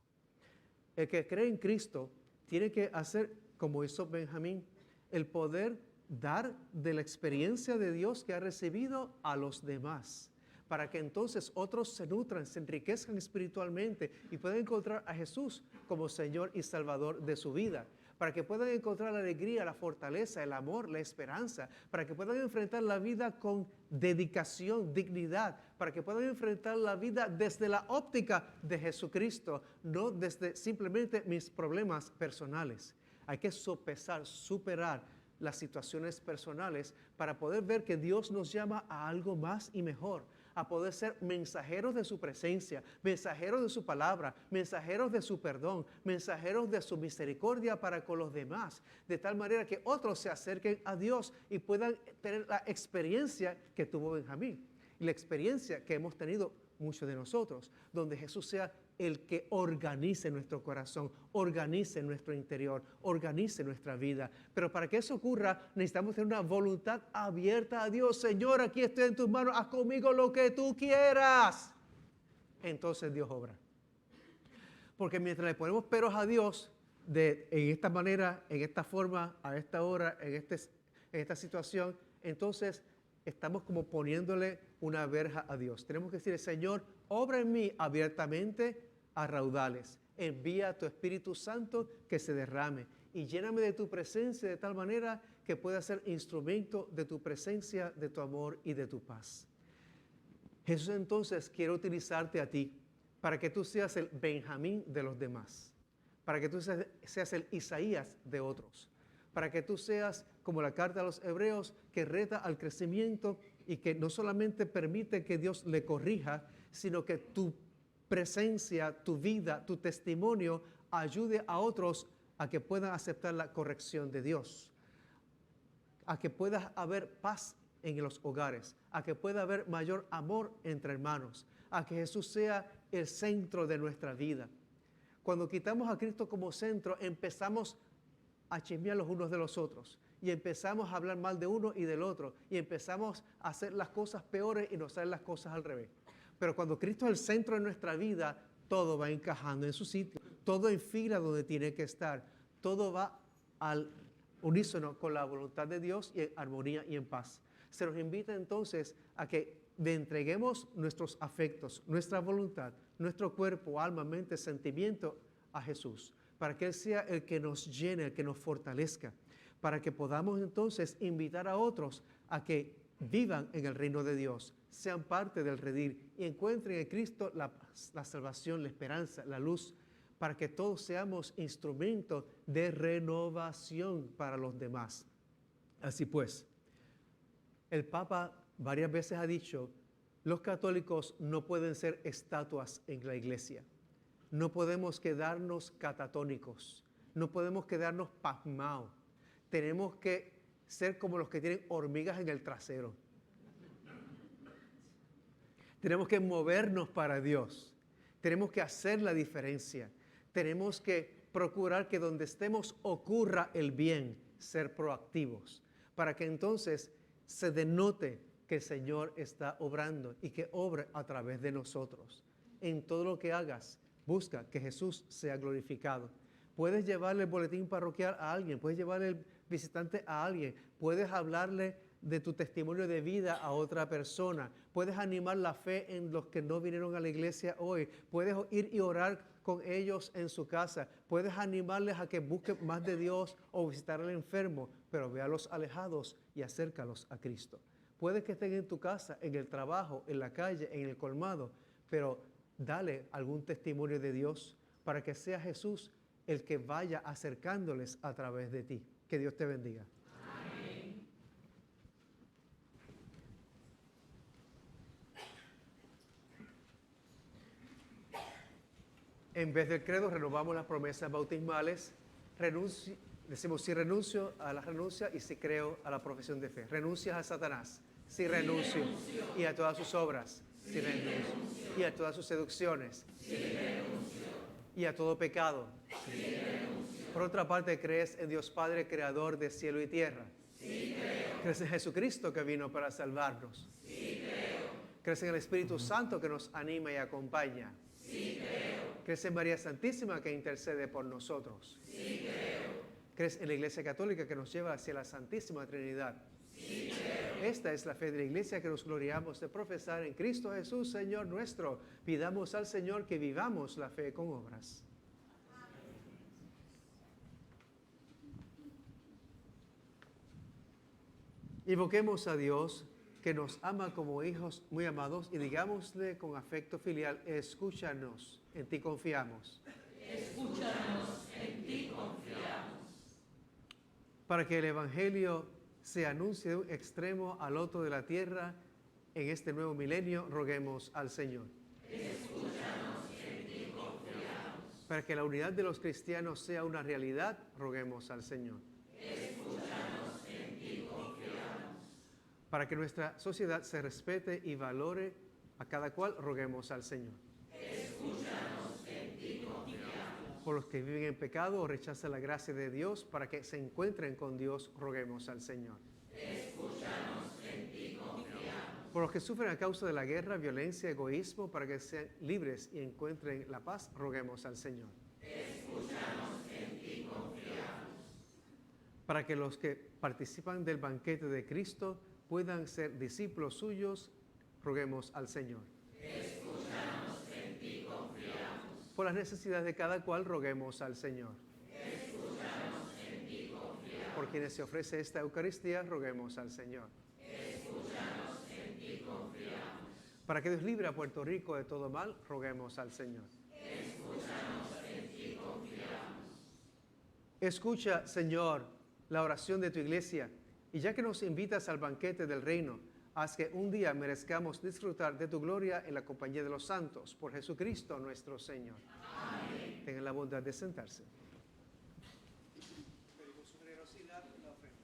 El que cree en Cristo tiene que hacer, como hizo Benjamín, el poder dar de la experiencia de Dios que ha recibido a los demás, para que entonces otros se nutran, se enriquezcan espiritualmente y puedan encontrar a Jesús como Señor y Salvador de su vida, para que puedan encontrar la alegría, la fortaleza, el amor, la esperanza, para que puedan enfrentar la vida con dedicación, dignidad, para que puedan enfrentar la vida desde la óptica de Jesucristo, no desde simplemente mis problemas personales. Hay que sopesar, superar las situaciones personales para poder ver que Dios nos llama a algo más y mejor, a poder ser mensajeros de su presencia, mensajeros de su palabra, mensajeros de su perdón, mensajeros de su misericordia para con los demás, de tal manera que otros se acerquen a Dios y puedan tener la experiencia que tuvo Benjamín y la experiencia que hemos tenido muchos de nosotros, donde Jesús sea el que organice nuestro corazón, organice nuestro interior, organice nuestra vida. Pero para que eso ocurra, necesitamos tener una voluntad abierta a Dios. Señor, aquí estoy en tus manos, haz conmigo lo que tú quieras. Entonces Dios obra. Porque mientras le ponemos peros a Dios, en esta manera, en esta forma, a esta hora, en esta situación, entonces estamos como poniéndole una verja a Dios. Tenemos que decir, Señor, obra en mí abiertamente a raudales. Envía a tu Espíritu Santo que se derrame y lléname de tu presencia de tal manera que pueda ser instrumento de tu presencia, de tu amor y de tu paz. Jesús, entonces quiere utilizarte a ti para que tú seas el Benjamín de los demás, para que tú seas el Isaías de otros, para que tú seas como la carta a los hebreos que reta al crecimiento y que no solamente permite que Dios le corrija, sino que tu presencia, tu vida, tu testimonio ayude a otros a que puedan aceptar la corrección de Dios, a que pueda haber paz en los hogares, a que pueda haber mayor amor entre hermanos, a que Jesús sea el centro de nuestra vida. Cuando quitamos a Cristo como centro, empezamos a chismear los unos de los otros y empezamos a hablar mal de uno y del otro y empezamos a hacer las cosas peores y no hacer las cosas al revés. Pero cuando Cristo es el centro de nuestra vida, todo va encajando en su sitio, todo enfila donde tiene que estar, todo va unísono con la voluntad de Dios y en armonía y en paz. Se nos invita entonces a que le entreguemos nuestros afectos, nuestra voluntad, nuestro cuerpo, alma, mente, sentimiento a Jesús, para que Él sea el que nos llene, el que nos fortalezca, para que podamos entonces invitar a otros a que vivan en el reino de Dios, sean parte del redil y encuentren en Cristo la salvación, la esperanza, la luz, para que todos seamos instrumentos de renovación para los demás. Así pues, el Papa varias veces ha dicho, los católicos no pueden ser estatuas en la iglesia. No podemos quedarnos catatónicos. No podemos quedarnos pasmados. Tenemos que ser como los que tienen hormigas en el trasero. Tenemos que movernos para Dios. Tenemos que hacer la diferencia. Tenemos que procurar que donde estemos ocurra el bien, ser proactivos, para que entonces se denote que el Señor está obrando y que obre a través de nosotros. En todo lo que hagas, busca que Jesús sea glorificado. Puedes llevarle el boletín parroquial a alguien, puedes llevarle el visitante a alguien, puedes hablarle de tu testimonio de vida a otra persona, puedes animar la fe en los que no vinieron a la iglesia hoy, puedes ir y orar con ellos en su casa, puedes animarles a que busquen más de Dios o visitar al enfermo, pero ve a los alejados y acércalos a Cristo. Puede que estén en tu casa, en el trabajo, en la calle, en el colmado, pero dale algún testimonio de Dios para que sea Jesús el que vaya acercándoles a través de ti. Que Dios te bendiga. Amén. En vez del credo, renovamos las promesas bautismales. Decimos, si renuncio a la renuncia y si creo a la profesión de fe. Renuncias a Satanás. Si renuncio. Y a todas sus obras. Si renuncio. Y a todas sus seducciones. Si renuncio. Y a todo pecado. Si renuncio. Por otra parte, ¿crees en Dios Padre, creador de cielo y tierra? Sí, creo. ¿Crees en Jesucristo que vino para salvarnos? Sí, creo. ¿Crees en el Espíritu Santo que nos anima y acompaña? Sí, creo. ¿Crees en María Santísima que intercede por nosotros? Sí, creo. ¿Crees en la Iglesia Católica que nos lleva hacia la Santísima Trinidad? Sí, creo. Esta es la fe de la Iglesia que nos gloriamos de profesar en Cristo Jesús, Señor nuestro. Pidamos al Señor que vivamos la fe con obras. Invoquemos a Dios que nos ama como hijos muy amados y digámosle con afecto filial, escúchanos, en ti confiamos. Escúchanos, en ti confiamos. Para que el Evangelio se anuncie de un extremo al otro de la tierra en este nuevo milenio, roguemos al Señor. Escúchanos, en ti confiamos. Para que la unidad de los cristianos sea una realidad, roguemos al Señor. Escúchanos, en ti confiamos. Para que nuestra sociedad se respete y valore a cada cual, roguemos al Señor. Escúchanos, en ti confiamos. Por los que viven en pecado o rechazan la gracia de Dios, para que se encuentren con Dios, roguemos al Señor. Escúchanos, en ti confiamos. Por los que sufren a causa de la guerra, violencia, egoísmo, para que sean libres y encuentren la paz, roguemos al Señor. Escúchanos, en ti confiamos. Para que los que participan del banquete de Cristo puedan ser discípulos suyos, roguemos al Señor. Escúchanos, en ti confiamos. Por las necesidades de cada cual, roguemos al Señor. Escúchanos, en ti confiamos. Por quienes se ofrece esta Eucaristía, roguemos al Señor. Escúchanos, en ti confiamos. Para que Dios libre a Puerto Rico de todo mal, roguemos al Señor. Escúchanos, en ti confiamos. Escucha, Señor, la oración de tu iglesia, y ya que nos invitas al banquete del reino, haz que un día merezcamos disfrutar de tu gloria en la compañía de los santos, por Jesucristo nuestro Señor. Amén. Tengan la bondad de sentarse. Pedimos su generosidad en la ofrenda.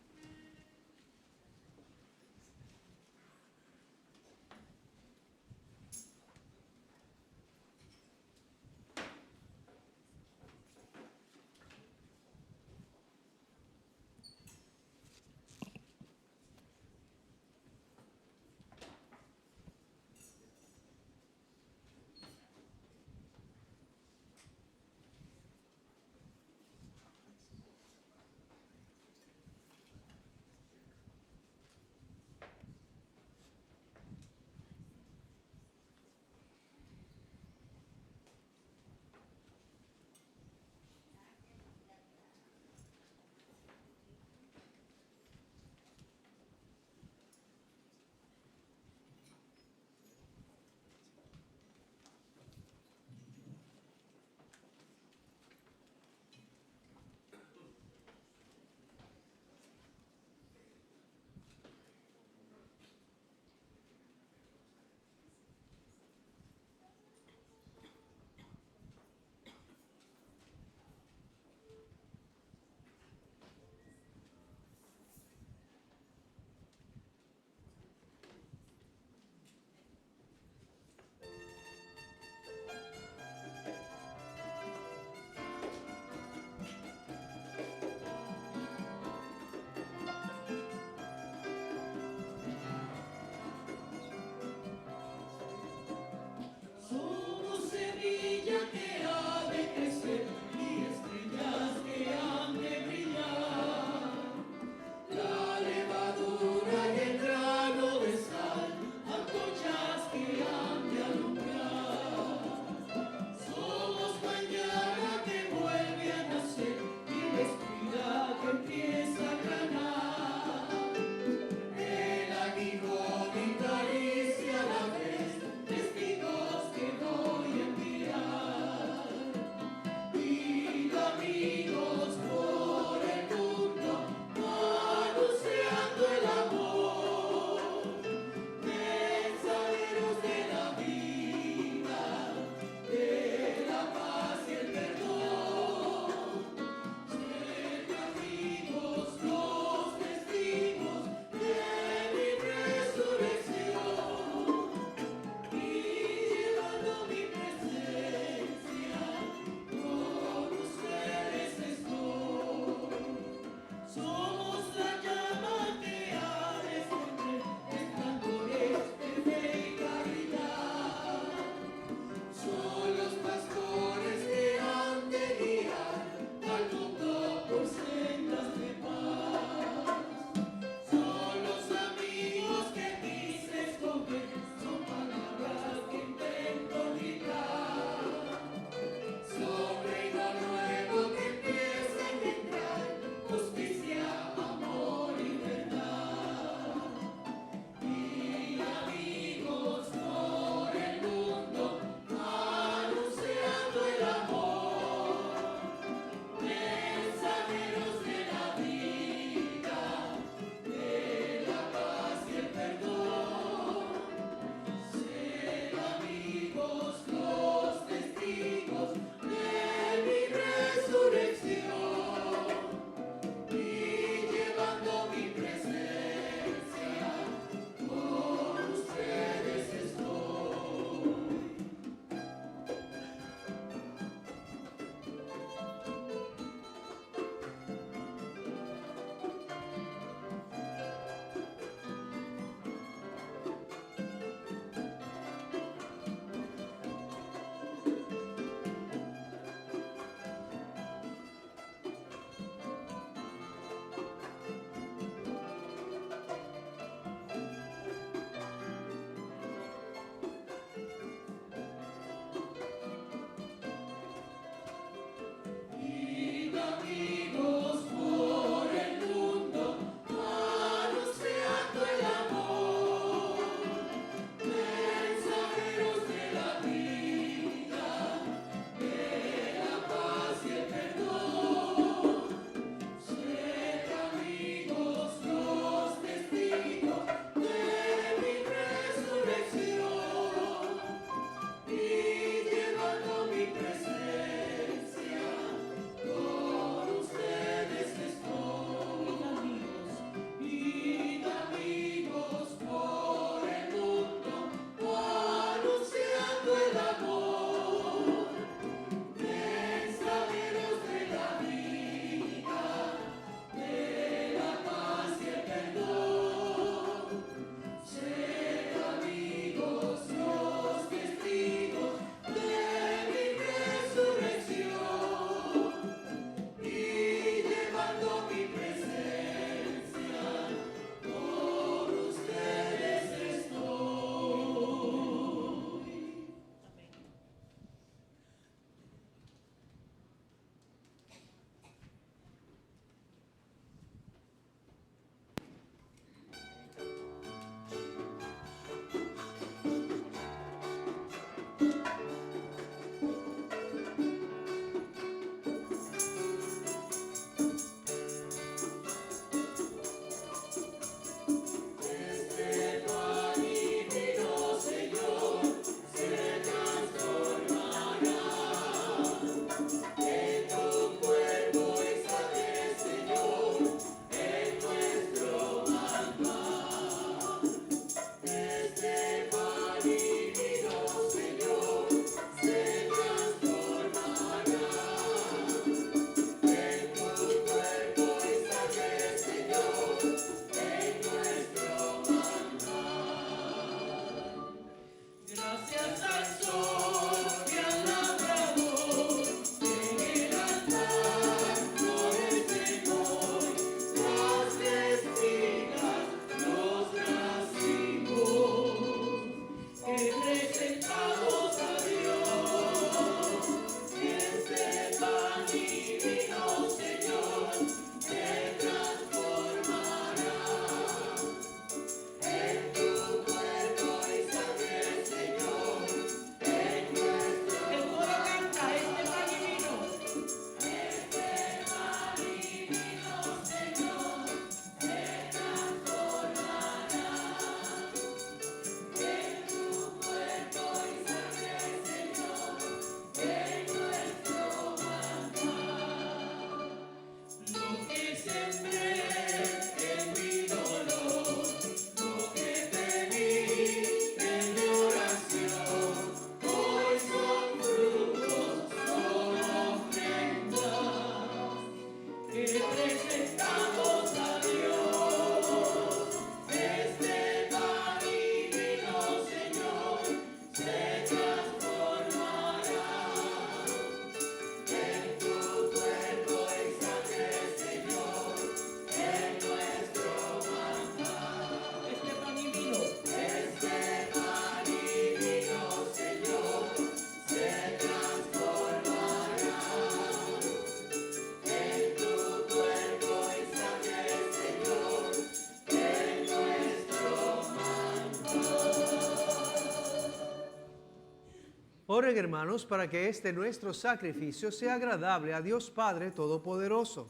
Oren, hermanos, para que este nuestro sacrificio sea agradable a Dios Padre Todopoderoso.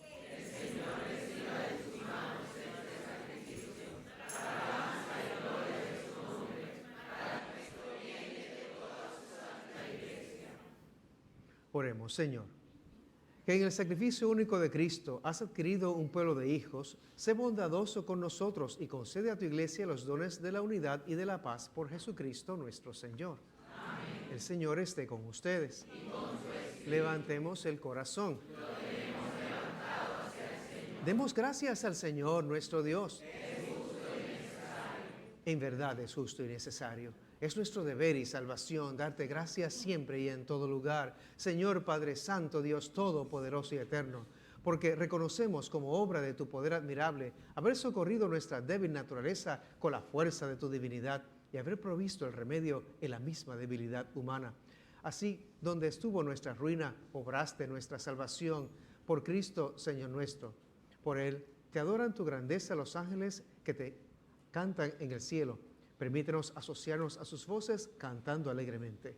Oremos, Señor, que en el sacrificio único de Cristo has adquirido un pueblo de hijos. Sé bondadoso con nosotros y concede a tu iglesia los dones de la unidad y de la paz por Jesucristo nuestro Señor. Amén. El Señor esté con ustedes. Y con su espíritu. Levantemos el corazón. Lo tenemos levantado hacia el Señor. Demos gracias al Señor nuestro Dios. Es justo y necesario. En verdad es justo y necesario. Es nuestro deber y salvación darte gracias siempre y en todo lugar, Señor Padre Santo, Dios Todopoderoso y Eterno, porque reconocemos como obra de tu poder admirable haber socorrido nuestra débil naturaleza con la fuerza de tu divinidad y haber provisto el remedio en la misma debilidad humana. Así, donde estuvo nuestra ruina, obraste nuestra salvación por Cristo, Señor nuestro. Por Él te adoran tu grandeza los ángeles que te cantan en el cielo. Permítenos asociarnos a sus voces cantando alegremente.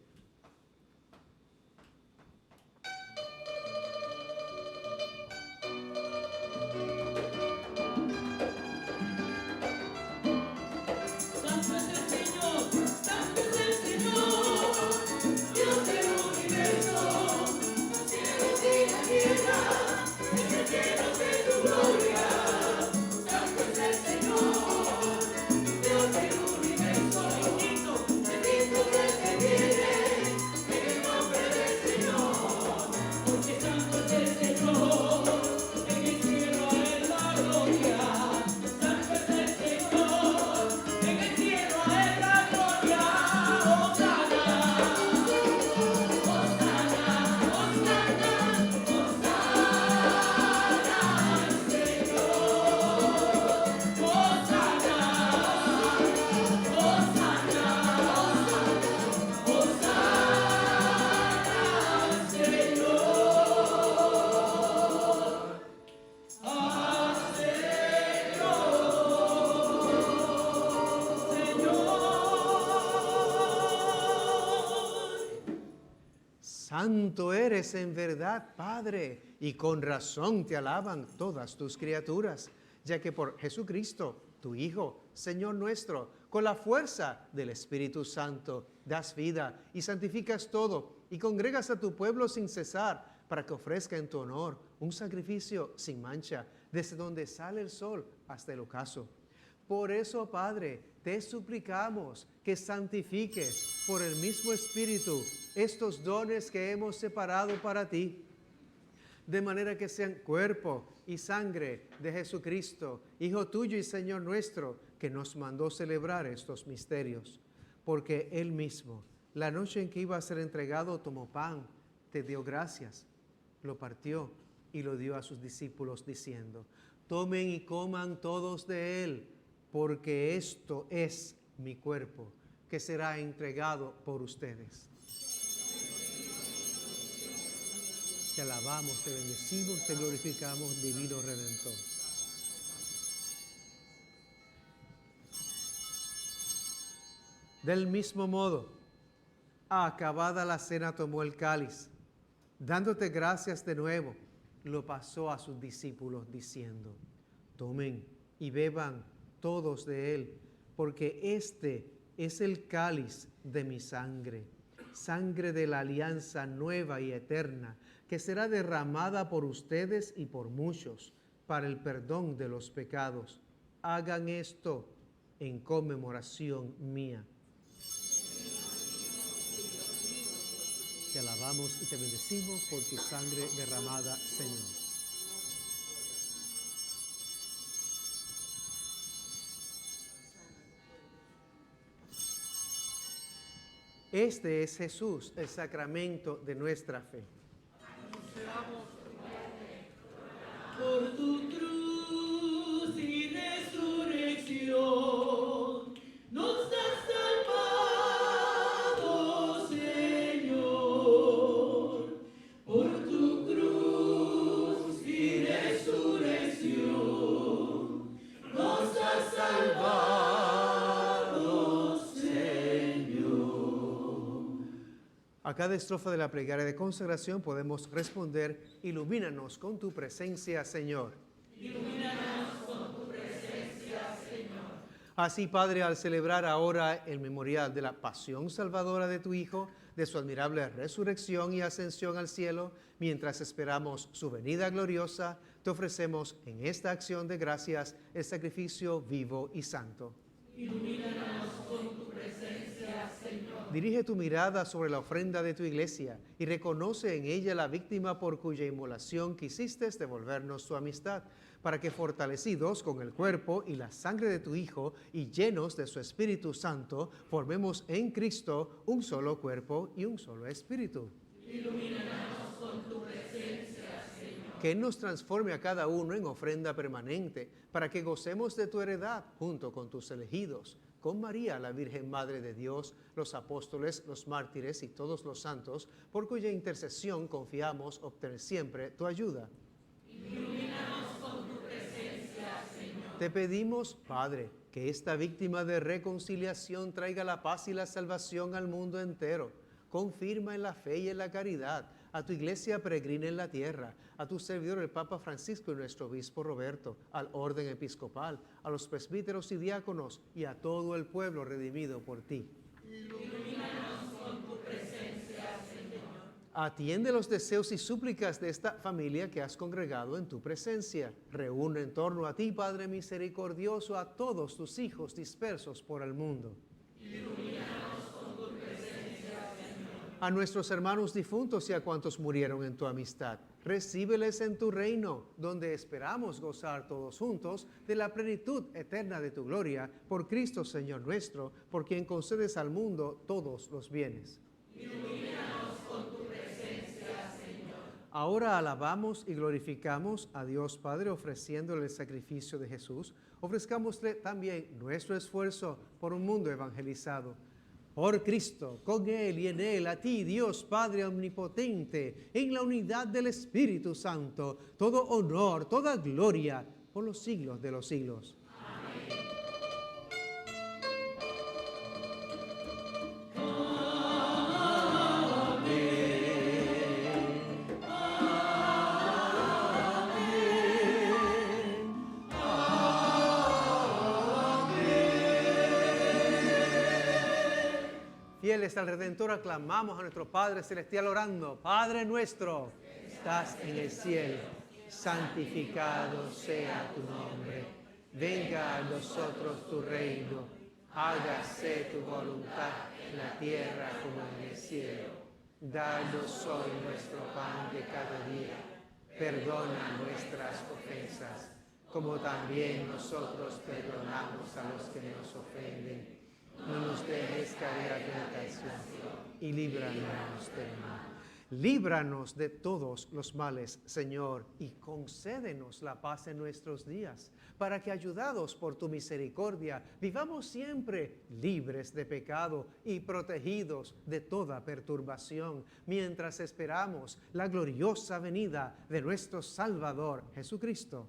Santo es el Señor, santo es el Señor, Dios del universo, los cielos y la tierra, están llenos de tu gloria. Santo es el Señor, Dios del universo, bendito es el que viene en el nombre del Señor, porque santo es el Señor, en el cielo a él la gloria. Santo es el Señor, en el cielo a él la gloria. Hosana, Hosana, Hosana, Hosana al Señor. Hosana, Hosana, Hosana al Señor. Santo eres en verdad, Padre, y con razón te alaban todas tus criaturas, ya que por Jesucristo, tu Hijo, Señor nuestro, con la fuerza del Espíritu Santo, das vida y santificas todo, y congregas a tu pueblo sin cesar, para que ofrezca en tu honor un sacrificio sin mancha, desde donde sale el sol hasta el ocaso. Por eso, Padre, te suplicamos que santifiques por el mismo Espíritu estos dones que hemos separado para ti, de manera que sean cuerpo y sangre de Jesucristo, Hijo tuyo y Señor nuestro, que nos mandó celebrar estos misterios. Porque Él mismo, la noche en que iba a ser entregado, tomó pan, te dio gracias, lo partió y lo dio a sus discípulos diciendo: tomen y coman todos de él, porque esto es mi cuerpo, que será entregado por ustedes. Te alabamos, te bendecimos, te glorificamos, divino Redentor. Del mismo modo, acabada la cena, tomó el cáliz, dándote gracias de nuevo, lo pasó a sus discípulos diciendo: tomen y beban todos de él, porque este es el cáliz de mi sangre, sangre de la alianza nueva y eterna, que será derramada por ustedes y por muchos para el perdón de los pecados. Hagan esto en conmemoración mía. Te alabamos y te bendecimos por tu sangre derramada, Señor. Este es Jesús, el sacramento de nuestra fe. Por tu cruz y resurrección nos has salvado, Señor. Por tu cruz y resurrección nos has salvado, Señor. A cada estrofa de la plegaria de consagración podemos responder: ilumínanos con tu presencia, Señor. Ilumínanos con tu presencia, Señor. Así, Padre, al celebrar ahora el memorial de la pasión salvadora de tu Hijo, de su admirable resurrección y ascensión al cielo, mientras esperamos su venida gloriosa, te ofrecemos en esta acción de gracias el sacrificio vivo y santo. Ilumínanos con tu presencia, Señor. Dirige tu mirada sobre la ofrenda de tu iglesia y reconoce en ella la víctima por cuya inmolación quisiste devolvernos tu amistad, para que fortalecidos con el cuerpo y la sangre de tu Hijo y llenos de su Espíritu Santo, formemos en Cristo un solo cuerpo y un solo espíritu. Ilumínanos con tu presencia, Señor. Que Él nos transforme a cada uno en ofrenda permanente, para que gocemos de tu heredad junto con tus elegidos, con María, la Virgen Madre de Dios, los apóstoles, los mártires y todos los santos, por cuya intercesión confiamos obtener siempre tu ayuda. Ilumínanos con tu presencia, Señor. Te pedimos, Padre, que esta víctima de reconciliación traiga la paz y la salvación al mundo entero. Confirma en la fe y en la caridad a tu iglesia peregrina en la tierra, a tu servidor el Papa Francisco y nuestro obispo Roberto, al orden episcopal, a los presbíteros y diáconos y a todo el pueblo redimido por ti. Ilumínanos con tu presencia, Señor. Atiende los deseos y súplicas de esta familia que has congregado en tu presencia. Reúne en torno a ti, Padre misericordioso, a todos tus hijos dispersos por el mundo. Ilumínanos con tu presencia, Señor. A nuestros hermanos difuntos y a cuantos murieron en tu amistad, recíbeles en tu reino, donde esperamos gozar todos juntos de la plenitud eterna de tu gloria, por Cristo Señor nuestro, por quien concedes al mundo todos los bienes. Ilumínanos con tu presencia, Señor. Ahora alabamos y glorificamos a Dios Padre ofreciéndole el sacrificio de Jesús. Ofrezcámosle también nuestro esfuerzo por un mundo evangelizado. Por Cristo, con Él y en Él, a ti, Dios Padre omnipotente, en la unidad del Espíritu Santo, todo honor, toda gloria, por los siglos de los siglos. Amén. Fieles al Redentor, aclamamos a nuestro Padre Celestial orando: Padre nuestro, estás en el cielo, santificado sea tu nombre. Venga a nosotros tu reino, hágase tu voluntad en la tierra como en el cielo. Danos hoy nuestro pan de cada día. Perdona nuestras ofensas, como también nosotros perdonamos a los que nos ofenden. No nos dejes caer a tentación y líbranos del mal. Líbranos de todos los males, Señor, y concédenos la paz en nuestros días, para que, ayudados por tu misericordia, vivamos siempre libres de pecado y protegidos de toda perturbación, mientras esperamos la gloriosa venida de nuestro Salvador Jesucristo.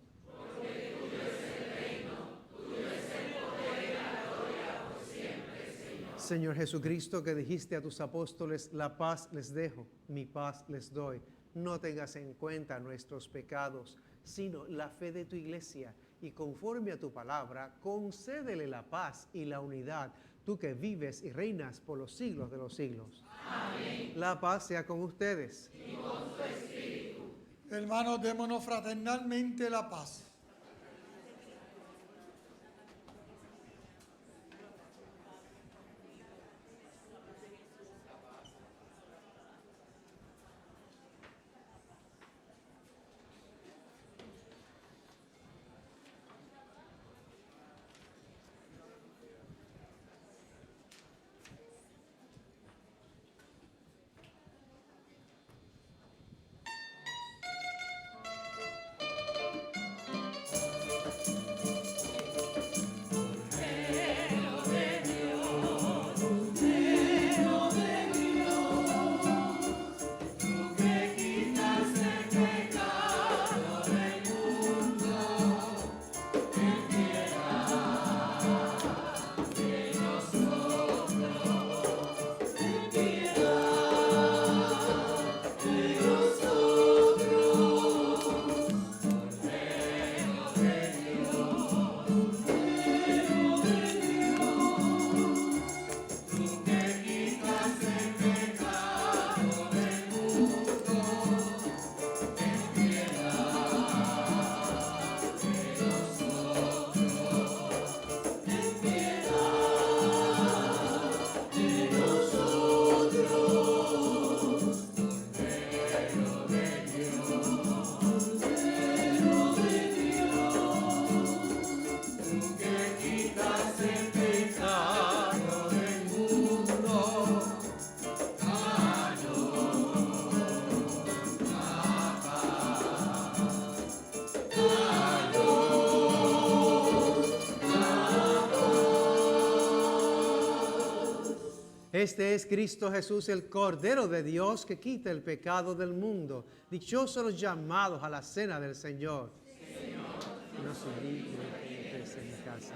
Señor Jesucristo, que dijiste a tus apóstoles: la paz les dejo, mi paz les doy. No tengas en cuenta nuestros pecados, sino la fe de tu iglesia, y conforme a tu palabra, concédele la paz y la unidad, tú que vives y reinas por los siglos de los siglos. Amén. La paz sea con ustedes. Y con tu espíritu. Hermanos, démonos fraternalmente la paz. Este es Cristo Jesús, el Cordero de Dios que quita el pecado del mundo. Dichosos los llamados a la cena del Señor. No soy digno de que entres en mi casa,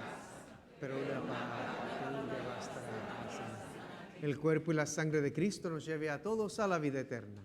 pero una palabra tuya bastará, Señor. El cuerpo y la sangre de Cristo nos lleve a todos a la vida eterna.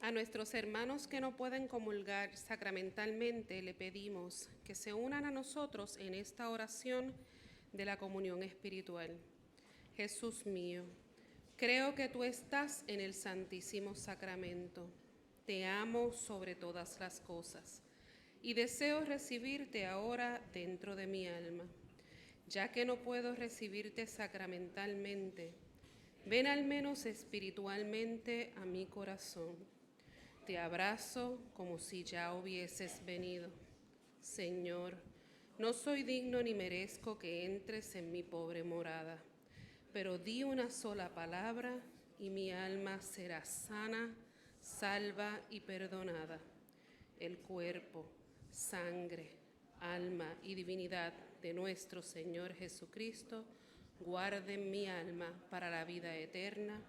A nuestros hermanos que no pueden comulgar sacramentalmente, le pedimos que se unan a nosotros en esta oración de la comunión espiritual. Jesús mío, creo que tú estás en el Santísimo Sacramento. Te amo sobre todas las cosas y deseo recibirte ahora dentro de mi alma. Ya que no puedo recibirte sacramentalmente, ven al menos espiritualmente a mi corazón. Te abrazo como si ya hubieses venido. Señor, no soy digno ni merezco que entres en mi pobre morada, pero di una sola palabra y mi alma será sana, salva y perdonada. El cuerpo, sangre, alma y divinidad de nuestro Señor Jesucristo guarden mi alma para la vida eterna.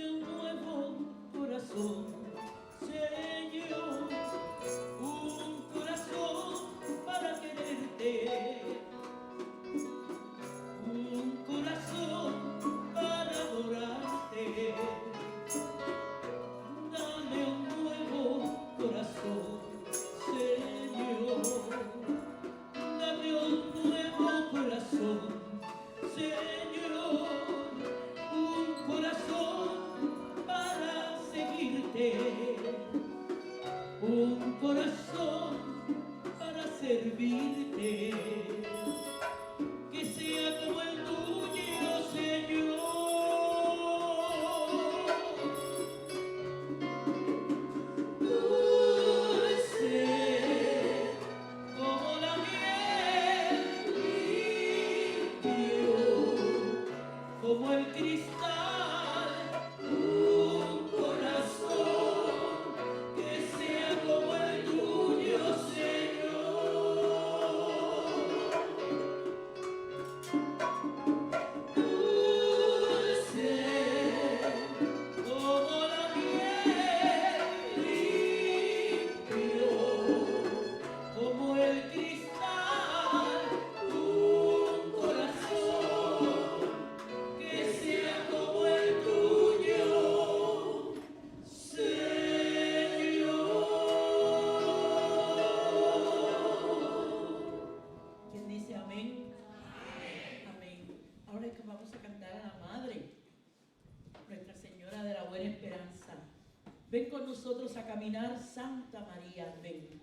Dame un nuevo corazón, Señor, un corazón para quererte, un corazón para adorarte. Dame un nuevo corazón, Señor. Dame un nuevo corazón, Señor. Un corazón para seguirte. Un corazón para servirte. Que sea como el tuyo, Señor. Dulce como la miel, limpio como el cristal, un corazón que sea como el tuyo, Señor. Dulce como la miel, limpio como el cristal, un corazón que sea como el tuyo, Señor. ¿Quién dice amén? Amén. Ahora es que vamos a cantar a la Madre, Nuestra Señora de la Buena Esperanza. Ven con nosotros a caminar, Santa María, ven.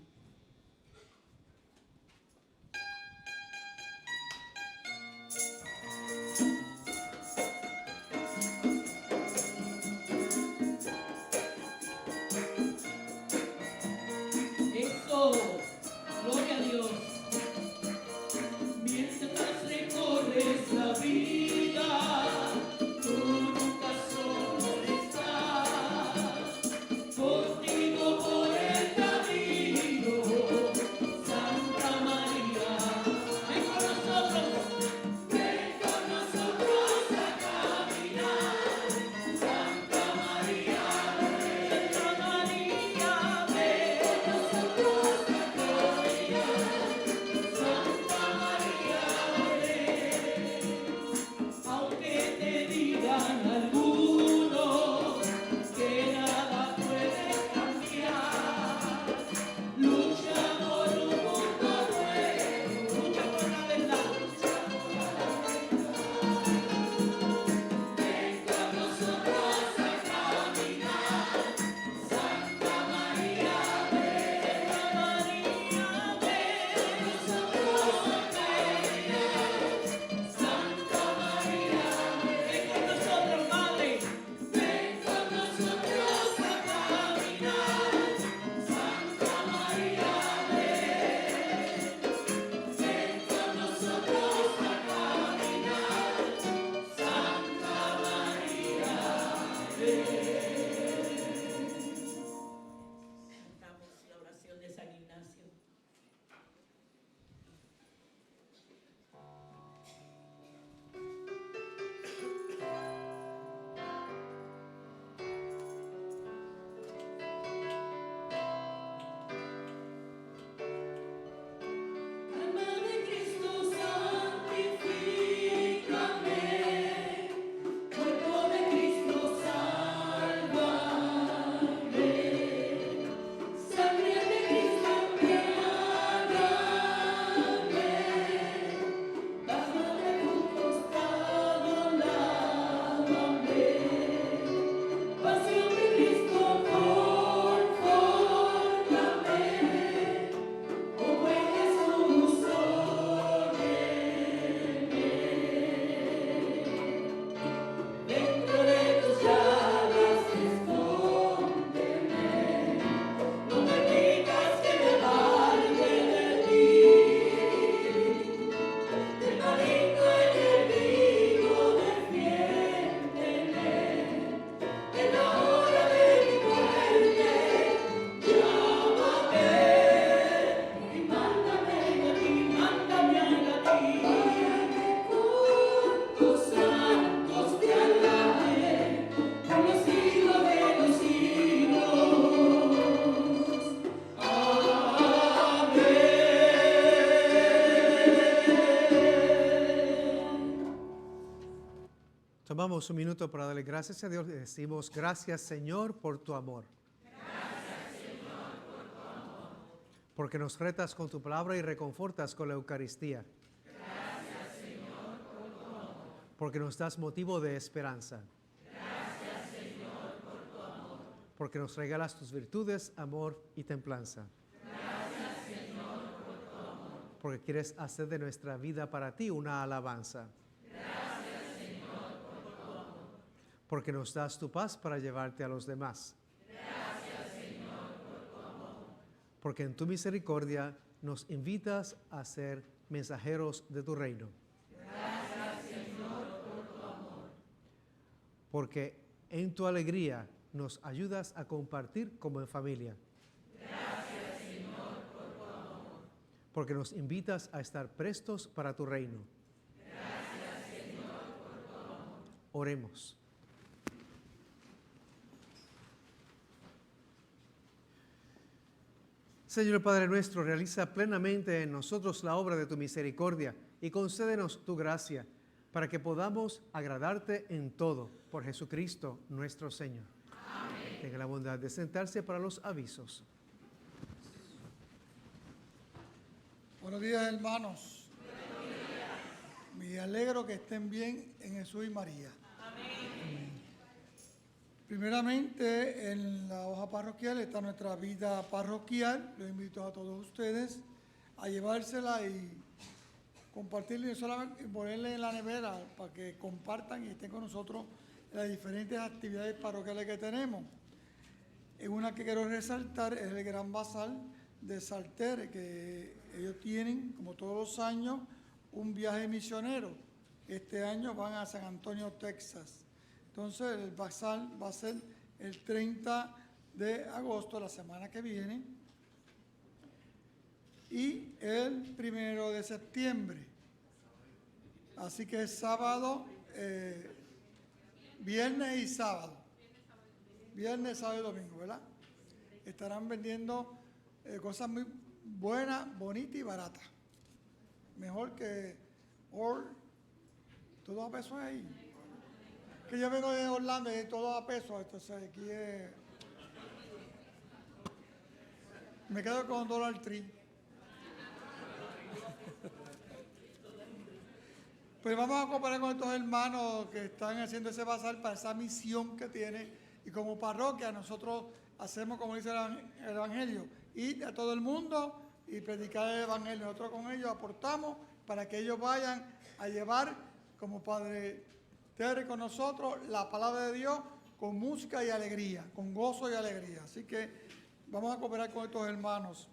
Eso, gloria a Dios. Mientras recorres la vida, tú nunca solo estás. Contigo por el camino. Tomamos un minuto para darle gracias a Dios y decimos gracias, Señor, por tu amor. Gracias, Señor, por tu amor. Porque nos retas con tu palabra y reconfortas con la Eucaristía. Gracias, Señor, por tu amor. Porque nos das motivo de esperanza. Gracias, Señor, por tu amor. Porque nos regalas tus virtudes, amor y templanza. Gracias, Señor, por tu amor. Porque quieres hacer de nuestra vida para ti una alabanza. Porque nos das tu paz para llevarte a los demás. Gracias, Señor, por tu amor. Porque en tu misericordia nos invitas a ser mensajeros de tu reino. Gracias, Señor, por tu amor. Porque en tu alegría nos ayudas a compartir como en familia. Gracias, Señor, por tu amor. Porque nos invitas a estar prestos para tu reino. Gracias, Señor, por tu amor. Oremos. Señor Padre nuestro, realiza plenamente en nosotros la obra de tu misericordia y concédenos tu gracia para que podamos agradarte en todo por Jesucristo nuestro Señor. Amén. Tenga la bondad de sentarse para los avisos. Buenos días, hermanos. Me alegro que estén bien en Jesús y María. Primeramente, en la hoja parroquial está nuestra vida parroquial. Los invito a todos ustedes a llevársela y compartirla y solamente ponerla en la nevera para que compartan y estén con nosotros en las diferentes actividades parroquiales que tenemos. En una que quiero resaltar es el Gran Bazar de Saltere, que ellos tienen, como todos los años, un viaje misionero. Este año van a San Antonio, Texas. Entonces, el bazar va a ser el 30 de agosto, la semana que viene, y el 1 de septiembre. Así que es sábado, viernes y sábado. Viernes, sábado y domingo, ¿verdad? Estarán vendiendo cosas muy buenas, bonitas y baratas. Mejor que todo a peso ahí. Que yo vengo de Orlando y todo a peso, entonces aquí me quedo con Dollar Tree. Pues vamos a comparar con estos hermanos que están haciendo ese bazar para esa misión que tiene. Y como parroquia nosotros hacemos, como dice el Evangelio, ir a todo el mundo y predicar el Evangelio. Nosotros con ellos aportamos para que ellos vayan a llevar, como Padre Terry con nosotros, la palabra de Dios con música y alegría, con gozo y alegría. Así que vamos a cooperar con estos hermanos.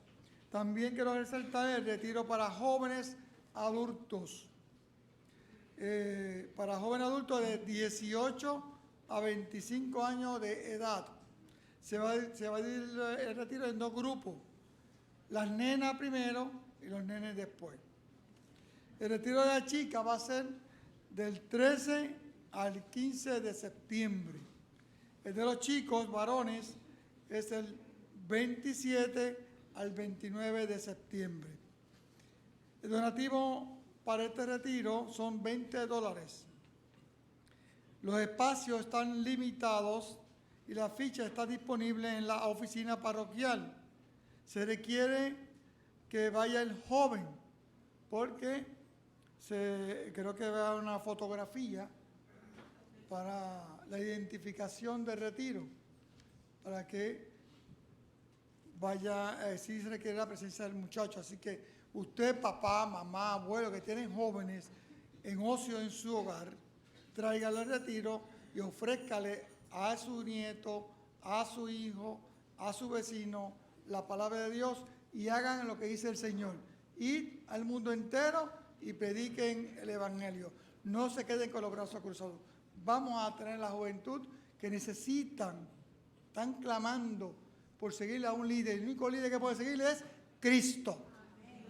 También quiero resaltar el retiro para jóvenes adultos. Para jóvenes adultos de 18 a 25 años de edad. Se va a dividir el retiro en dos grupos. Las nenas primero y los nenes después. El retiro de la chica va a ser del 13 al 15 de septiembre. El de los chicos, varones, es el 27 al 29 de septiembre. El donativo para este retiro son $20. Los espacios están limitados y la ficha está disponible en la oficina parroquial. Se requiere que vaya el joven, porque creo que va a una fotografía para la identificación del retiro, para que vaya, sí se requiere la presencia del muchacho. Así que usted, papá, mamá, abuelo, que tienen jóvenes en ocio en su hogar, tráigale al retiro y ofrézcale a su nieto, a su hijo, a su vecino, la palabra de Dios y hagan lo que dice el Señor. Id al mundo entero y prediquen el Evangelio. No se queden con los brazos cruzados. Vamos a tener la juventud que necesitan, están clamando por seguirle a un líder. El único líder que puede seguirle es Cristo,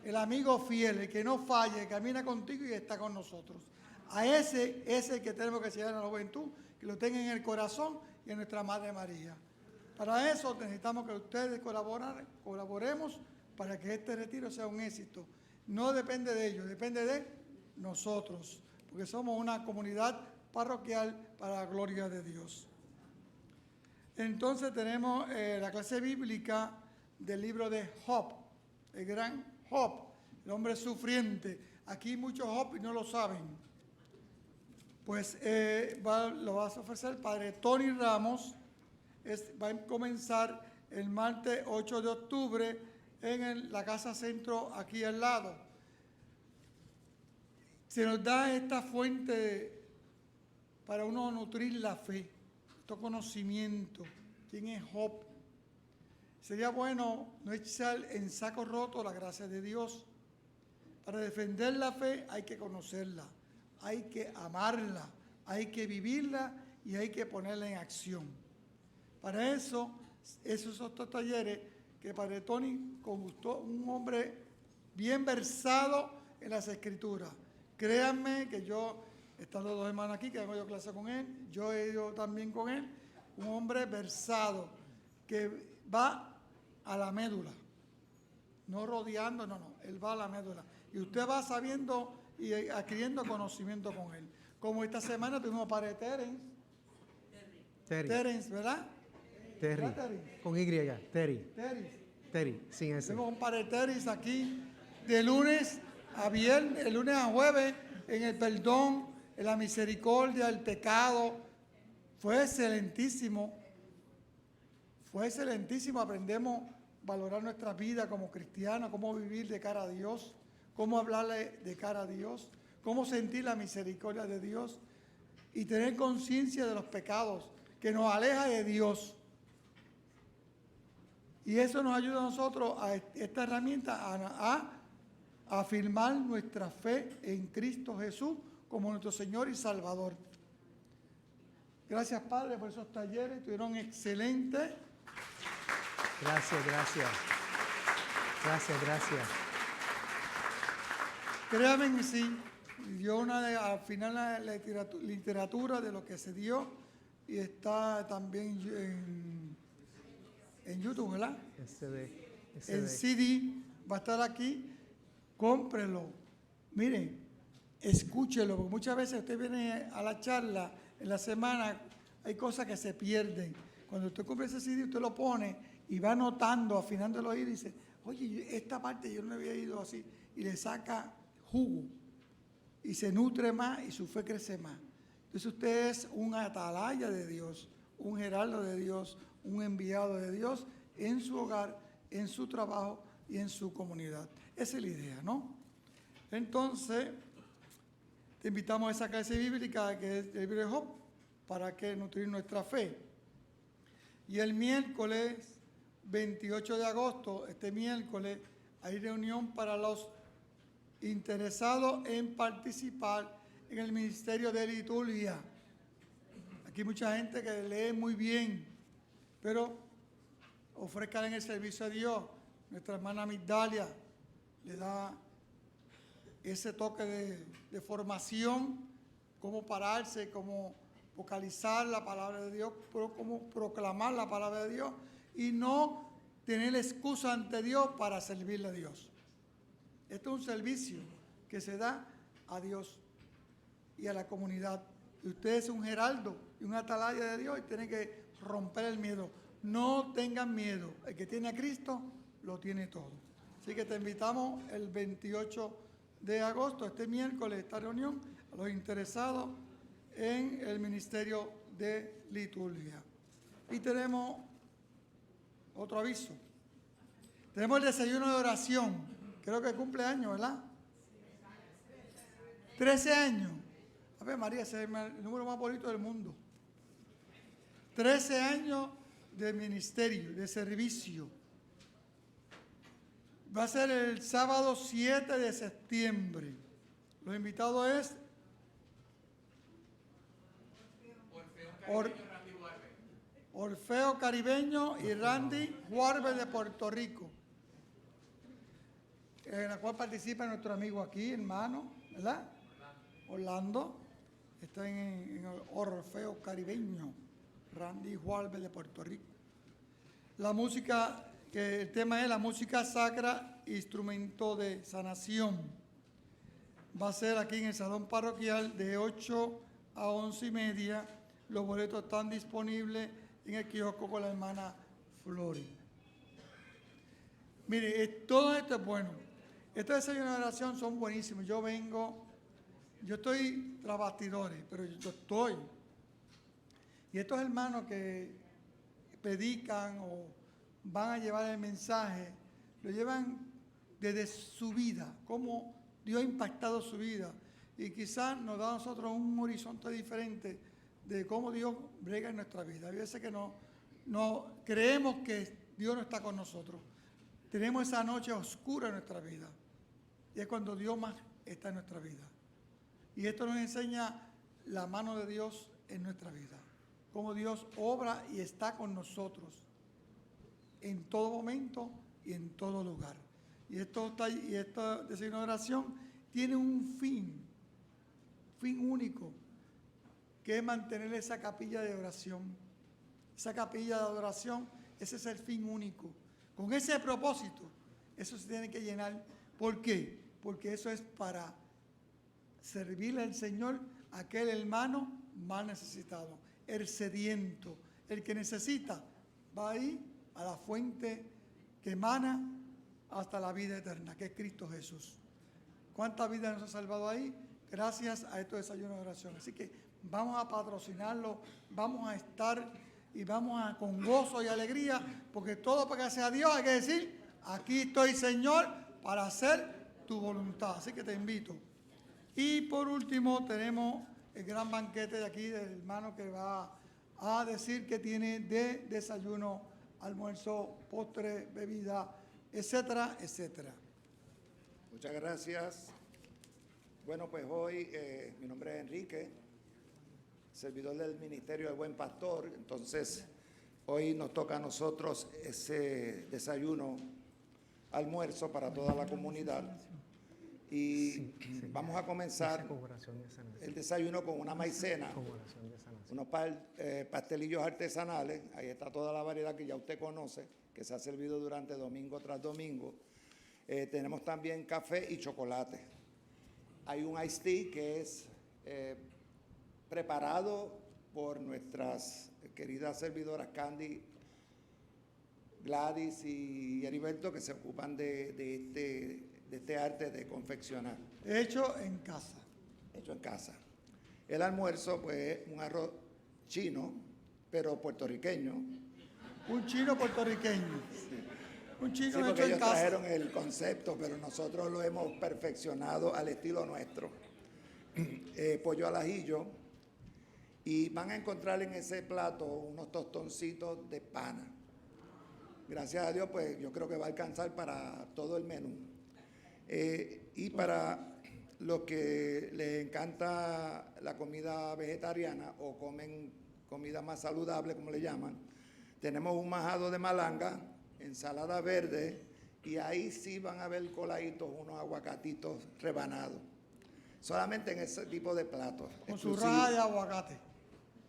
el amigo fiel, el que no falla, que camina contigo y está con nosotros. A ese es el que tenemos que seguir a la juventud, que lo tenga en el corazón y en nuestra Madre María. Para eso necesitamos que ustedes colaboremos para que este retiro sea un éxito. No depende de ellos, depende de nosotros, porque somos una comunidad parroquial para la gloria de Dios. Entonces tenemos la clase bíblica del libro de Job, el gran Job, el hombre sufriente. Aquí muchos Job y no lo saben. Pues lo va a ofrecer el padre Tony Ramos. Va a comenzar el martes 8 de octubre en la Casa Centro, aquí al lado. Se nos da esta fuente para uno nutrir la fe, este conocimiento. ¿Quién es Job? Sería bueno no echar en saco roto la gracia de Dios. Para defender la fe hay que conocerla, hay que amarla, hay que vivirla y hay que ponerla en acción. Para eso, esos son estos talleres que Padre Tony, con gusto, un hombre bien versado en las Escrituras. Créanme que yo, estando 2 hermanos aquí, que hago yo clase con él, yo he ido también con él, un hombre versado que va a la médula, no rodeando, no, él va a la médula. Y usted va sabiendo y adquiriendo conocimiento con él. Como esta semana tuvimos para Terence, ¿verdad? Terry, ¿Verdad, Terry? con Y, Terry, sin S. Tenemos un par de Terence aquí, de lunes a viernes, el lunes a jueves, en el perdón, en la misericordia, el pecado. Fue excelentísimo. Aprendemos a valorar nuestra vida como cristianos, cómo vivir de cara a Dios, cómo hablarle de cara a Dios, cómo sentir la misericordia de Dios y tener conciencia de los pecados que nos aleja de Dios. Y eso nos ayuda a nosotros, a esta herramienta, a afirmar nuestra fe en Cristo Jesús como nuestro Señor y Salvador. Gracias, Padre, por esos talleres, estuvieron excelentes. Gracias. Créanme que sí, dio al final la literatura de lo que se dio y está también en YouTube, ¿verdad? En CD, va a estar aquí, cómprelo. Miren, escúchelo, porque muchas veces usted viene a la charla en la semana, hay cosas que se pierden. Cuando usted compra ese CD, usted lo pone y va anotando, afinándolo ahí y dice, oye, esta parte yo no había ido así, y le saca jugo y se nutre más y su fe crece más. Entonces usted es un atalaya de Dios, un heraldo de Dios, un enviado de Dios en su hogar, en su trabajo y en su comunidad. Esa es la idea, ¿no? Entonces, te invitamos a esa clase bíblica que es el libro de Job para que nutrir nuestra fe. Y el miércoles 28 de agosto, este miércoles, hay reunión para los interesados en participar en el ministerio de liturgia. Aquí hay mucha gente que lee muy bien, pero ofrezcan en el servicio a Dios. Nuestra hermana Migdalia le da ese toque de formación, cómo pararse, cómo vocalizar la palabra de Dios, cómo proclamar la palabra de Dios y no tener excusa ante Dios para servirle a Dios. Esto es un servicio que se da a Dios y a la comunidad. Y usted es un heraldo y un atalaya de Dios y tiene que romper el miedo. No tengan miedo. El que tiene a Cristo lo tiene todo. Así que te invitamos el 28 de agosto, este miércoles, esta reunión, a los interesados en el ministerio de liturgia. Y tenemos otro aviso. Tenemos el desayuno de oración. Creo que cumple años, ¿verdad? 13 años. A ver, María, ese es el número más bonito del mundo. 13 años de ministerio, de servicio. Va a ser el sábado 7 de septiembre. Los invitados es Orfeo Caribeño y Randy Juárez de Puerto Rico, en la cual participa nuestro amigo aquí, hermano, ¿verdad? Orlando. Está en Orfeo Caribeño, Randy Juárez de Puerto Rico. La música, que el tema es la música sacra, instrumento de sanación. Va a ser aquí en el salón parroquial de 8 a 11:30. Los boletos están disponibles en el kiosco con la hermana Flori. Mire, todo esto es bueno. Estos desayunos de oración son buenísimos. Yo estoy tras bastidores, pero yo estoy. Y estos hermanos que predican o van a llevar el mensaje, lo llevan desde su vida, cómo Dios ha impactado su vida. Y quizás nos da a nosotros un horizonte diferente de cómo Dios brega en nuestra vida. Hay veces que no creemos que Dios no está con nosotros. Tenemos esa noche oscura en nuestra vida. Y es cuando Dios más está en nuestra vida. Y esto nos enseña la mano de Dios en nuestra vida. Cómo Dios obra y está con nosotros en todo momento y en todo lugar. Y esta desayuno de oración tiene un fin único, que es mantener esa capilla de oración. Esa capilla de adoración, ese es el fin único. Con ese propósito, eso se tiene que llenar. ¿Por qué? Porque eso es para servirle al Señor a aquel hermano más necesitado, el sediento, el que necesita, va ahí a la fuente que emana hasta la vida eterna, que es Cristo Jesús. ¿Cuántas vidas nos ha salvado ahí? Gracias a estos desayunos de oración. Así que vamos a patrocinarlo, vamos a estar y vamos a con gozo y alegría, porque todo para que sea Dios hay que decir, aquí estoy, Señor, para hacer tu voluntad. Así que te invito. Y por último tenemos el gran banquete de aquí del hermano que va a decir que tiene de desayuno, almuerzo, postre, bebida, etcétera, etcétera. Muchas gracias. Bueno, pues hoy mi nombre es Enrique, servidor del Ministerio del Buen Pastor. Entonces, hoy nos toca a nosotros ese desayuno, almuerzo para toda la comunidad. Y vamos a comenzar el desayuno con una maicena, unos pastelillos artesanales. Ahí está toda la variedad que ya usted conoce, que se ha servido durante domingo tras domingo. Tenemos también café y chocolate. Hay un iced tea que es preparado por nuestras queridas servidoras Candy, Gladys y Heriberto, que se ocupan de este arte de confeccionar. Hecho en casa. Hecho en casa. El almuerzo, pues, un arroz chino, pero puertorriqueño. Un chino puertorriqueño. Un chino Sí, porque hecho en ellos casa. trajeron el concepto, pero nosotros lo hemos perfeccionado al estilo nuestro. Pollo al ajillo. Y van a encontrar en ese plato unos tostoncitos de pana. Gracias a Dios, pues yo creo que va a alcanzar para todo el menú. Y para los que les encanta la comida vegetariana o comen comida más saludable, como le llaman, tenemos un majado de malanga, ensalada verde, y ahí sí van a ver coladitos unos aguacatitos rebanados. Solamente en ese tipo de platos. Con su raja de aguacate.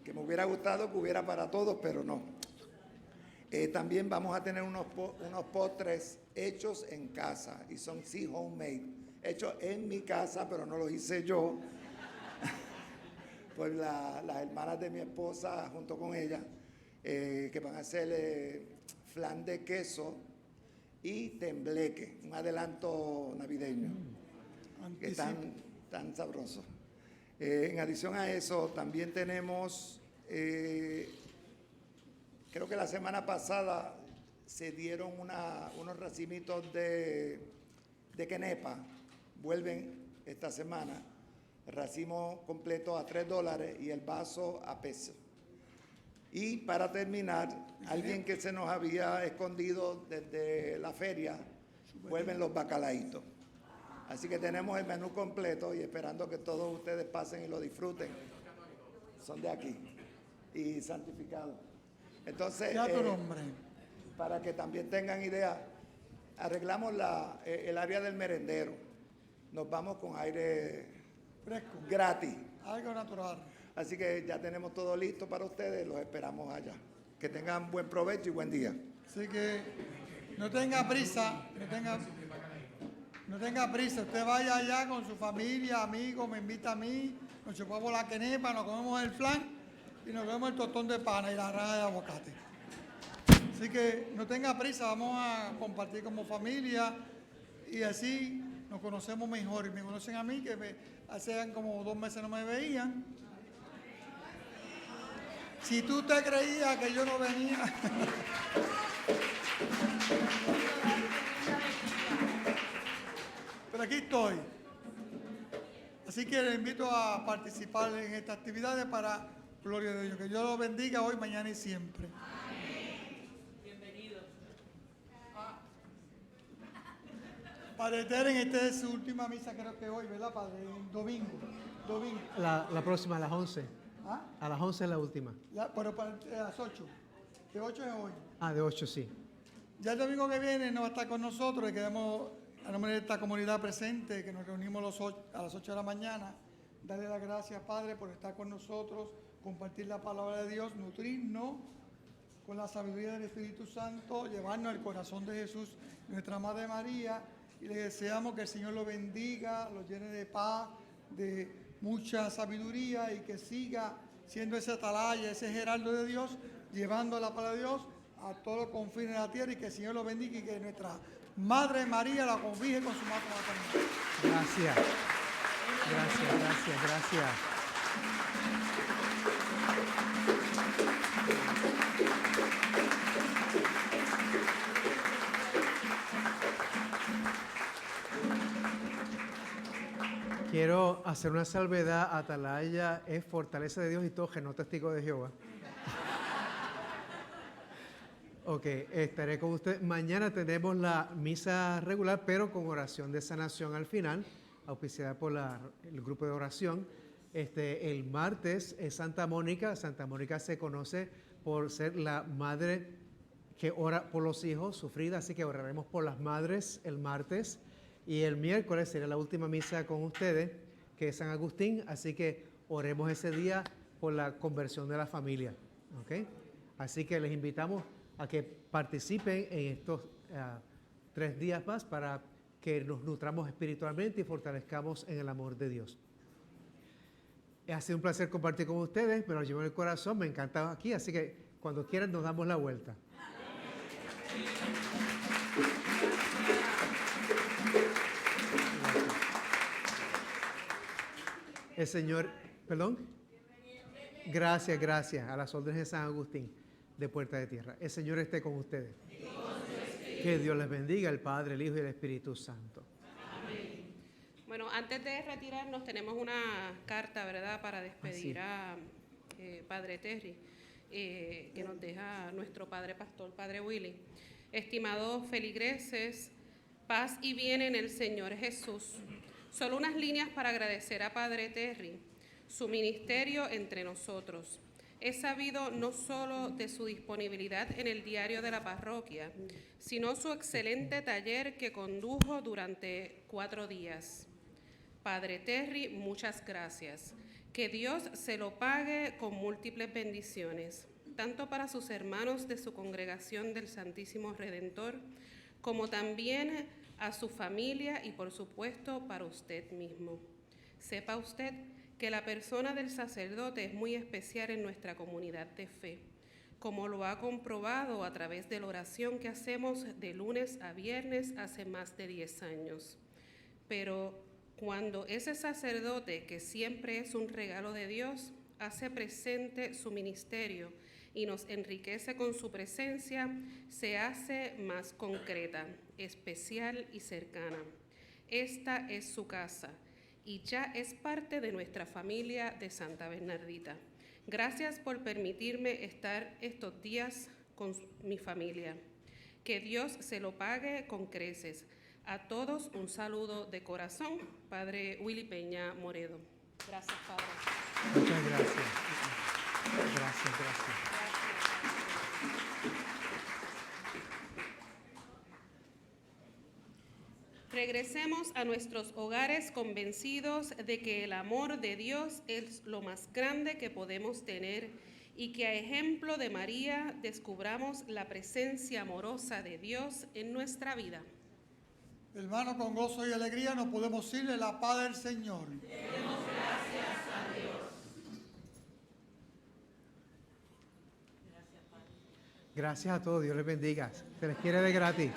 Que me hubiera gustado que hubiera para todos, pero no. También vamos a tener unos postres hechos en casa, y son sí homemade, hechos en mi casa, pero no los hice yo, por las hermanas de mi esposa junto con ella, que van a hacer flan de queso y tembleque, un adelanto navideño, que es tan sabroso. En adición a eso, también tenemos, creo que la semana pasada se dieron unos racimitos de quenepa, vuelven esta semana, racimo completo a $3 y el vaso a peso. Y para terminar, alguien que se nos había escondido desde la feria, vuelven los bacalaitos. Así que tenemos el menú completo y esperando que todos ustedes pasen y lo disfruten. Son de aquí y santificados. Entonces, Ya tu nombre. para que también tengan idea, arreglamos el área del merendero. Nos vamos con aire Fresco. gratis. Algo natural. Así que ya tenemos todo listo para ustedes, los esperamos allá. Que tengan buen provecho y buen día. Así que no tenga prisa, no tenga prisa. Usted vaya allá con su familia, amigos, me invita a mí, nos chupamos la quenepa, nos comemos el flan y nos comemos el tostón de pana y la raja de aguacate. Así que no tenga prisa, vamos a compartir como familia y así nos conocemos mejor. Y me conocen a mí, que hace como 2 meses no me veían. Si tú te creías que yo no venía... Pero aquí estoy. Así que les invito a participar en estas actividades para gloria de Dios. Que Dios los bendiga hoy, mañana y siempre. Bienvenido. Padre Teren, esta es su última misa, creo que hoy, ¿verdad, Padre? Domingo. La próxima a las 11. ¿Ah? A las 11 es la última. Pero a las 8. De 8 es hoy. Ah, de 8 sí. Ya el domingo que viene no va a estar con nosotros y queremos, a nombre de esta comunidad presente, que nos reunimos a las 8 de la mañana, darle las gracias, Padre, por estar con nosotros, compartir la palabra de Dios, nutrirnos con la sabiduría del Espíritu Santo, llevarnos al corazón de Jesús, nuestra Madre María, y le deseamos que el Señor lo bendiga, lo llene de paz, de mucha sabiduría y que siga siendo ese atalaya, ese gerardo de Dios, llevando la palabra de Dios a todos los confines de la tierra y que el Señor lo bendiga y que nuestra Madre María la cobije con su mano maternal. Gracias. Gracias. Quiero hacer una salvedad. Atalaya es fortaleza de Dios y toje, no testigo de Jehová. Ok, estaré con usted. Mañana tenemos la misa regular, pero con oración de sanación al final, auspiciada por el grupo de oración. El martes es Santa Mónica. Santa Mónica se conoce por ser la madre que ora por los hijos sufridos, así que oraremos por las madres el martes. Y el miércoles será la última misa con ustedes, que es San Agustín, así que oremos ese día por la conversión de la familia. ¿Okay? Así que les invitamos a que participen en estos 3 días más para que nos nutramos espiritualmente y fortalezcamos en el amor de Dios. Ha sido un placer compartir con ustedes, me lo llevo en el corazón, me encanta aquí, así que cuando quieran nos damos la vuelta. El Señor, perdón. Gracias, a las órdenes de San Agustín de Puerta de Tierra. El Señor esté con ustedes. Que Dios les bendiga, el Padre, el Hijo y el Espíritu Santo. Amén. Bueno, antes de retirarnos tenemos una carta, ¿verdad?, para despedir a Padre Terry, que nos deja nuestro Padre Pastor, Padre Willy. Estimados feligreses, paz y bien en el Señor Jesús. Solo unas líneas para agradecer a Padre Terry, su ministerio entre nosotros. He sabido no solo de su disponibilidad en el diario de la parroquia, sino su excelente taller que condujo durante 4 días. Padre Terry, muchas gracias. Que Dios se lo pague con múltiples bendiciones, tanto para sus hermanos de su congregación del Santísimo Redentor, como también a su familia y, por supuesto, para usted mismo. Sepa usted que la persona del sacerdote es muy especial en nuestra comunidad de fe, como lo ha comprobado a través de la oración que hacemos de lunes a viernes hace más de 10 años. Pero cuando ese sacerdote, que siempre es un regalo de Dios, hace presente su ministerio y nos enriquece con su presencia, se hace más concreta, especial y cercana. Esta es su casa y ya es parte de nuestra familia de Santa Bernardita. Gracias por permitirme estar estos días con mi familia. Que Dios se lo pague con creces. A todos un saludo de corazón, Padre Willy Peña Moredo. Gracias, Padre. Muchas gracias. Gracias. Regresemos a nuestros hogares convencidos de que el amor de Dios es lo más grande que podemos tener y que a ejemplo de María descubramos la presencia amorosa de Dios en nuestra vida. Hermano, con gozo y alegría nos podemos decirle la paz del Señor. Demos gracias a Dios. Gracias a todos, Dios les bendiga. Se les quiere de gratis.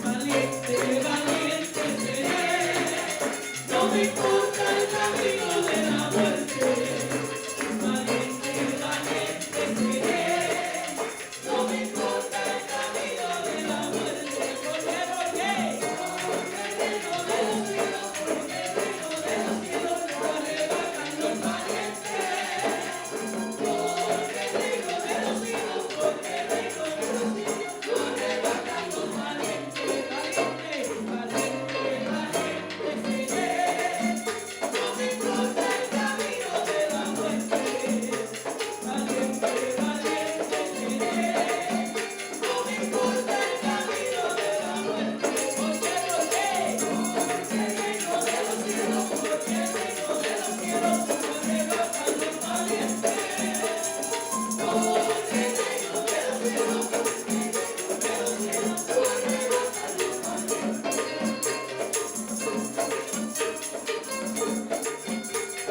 Valiente, valiente seré, no me importa el camino de la muerte.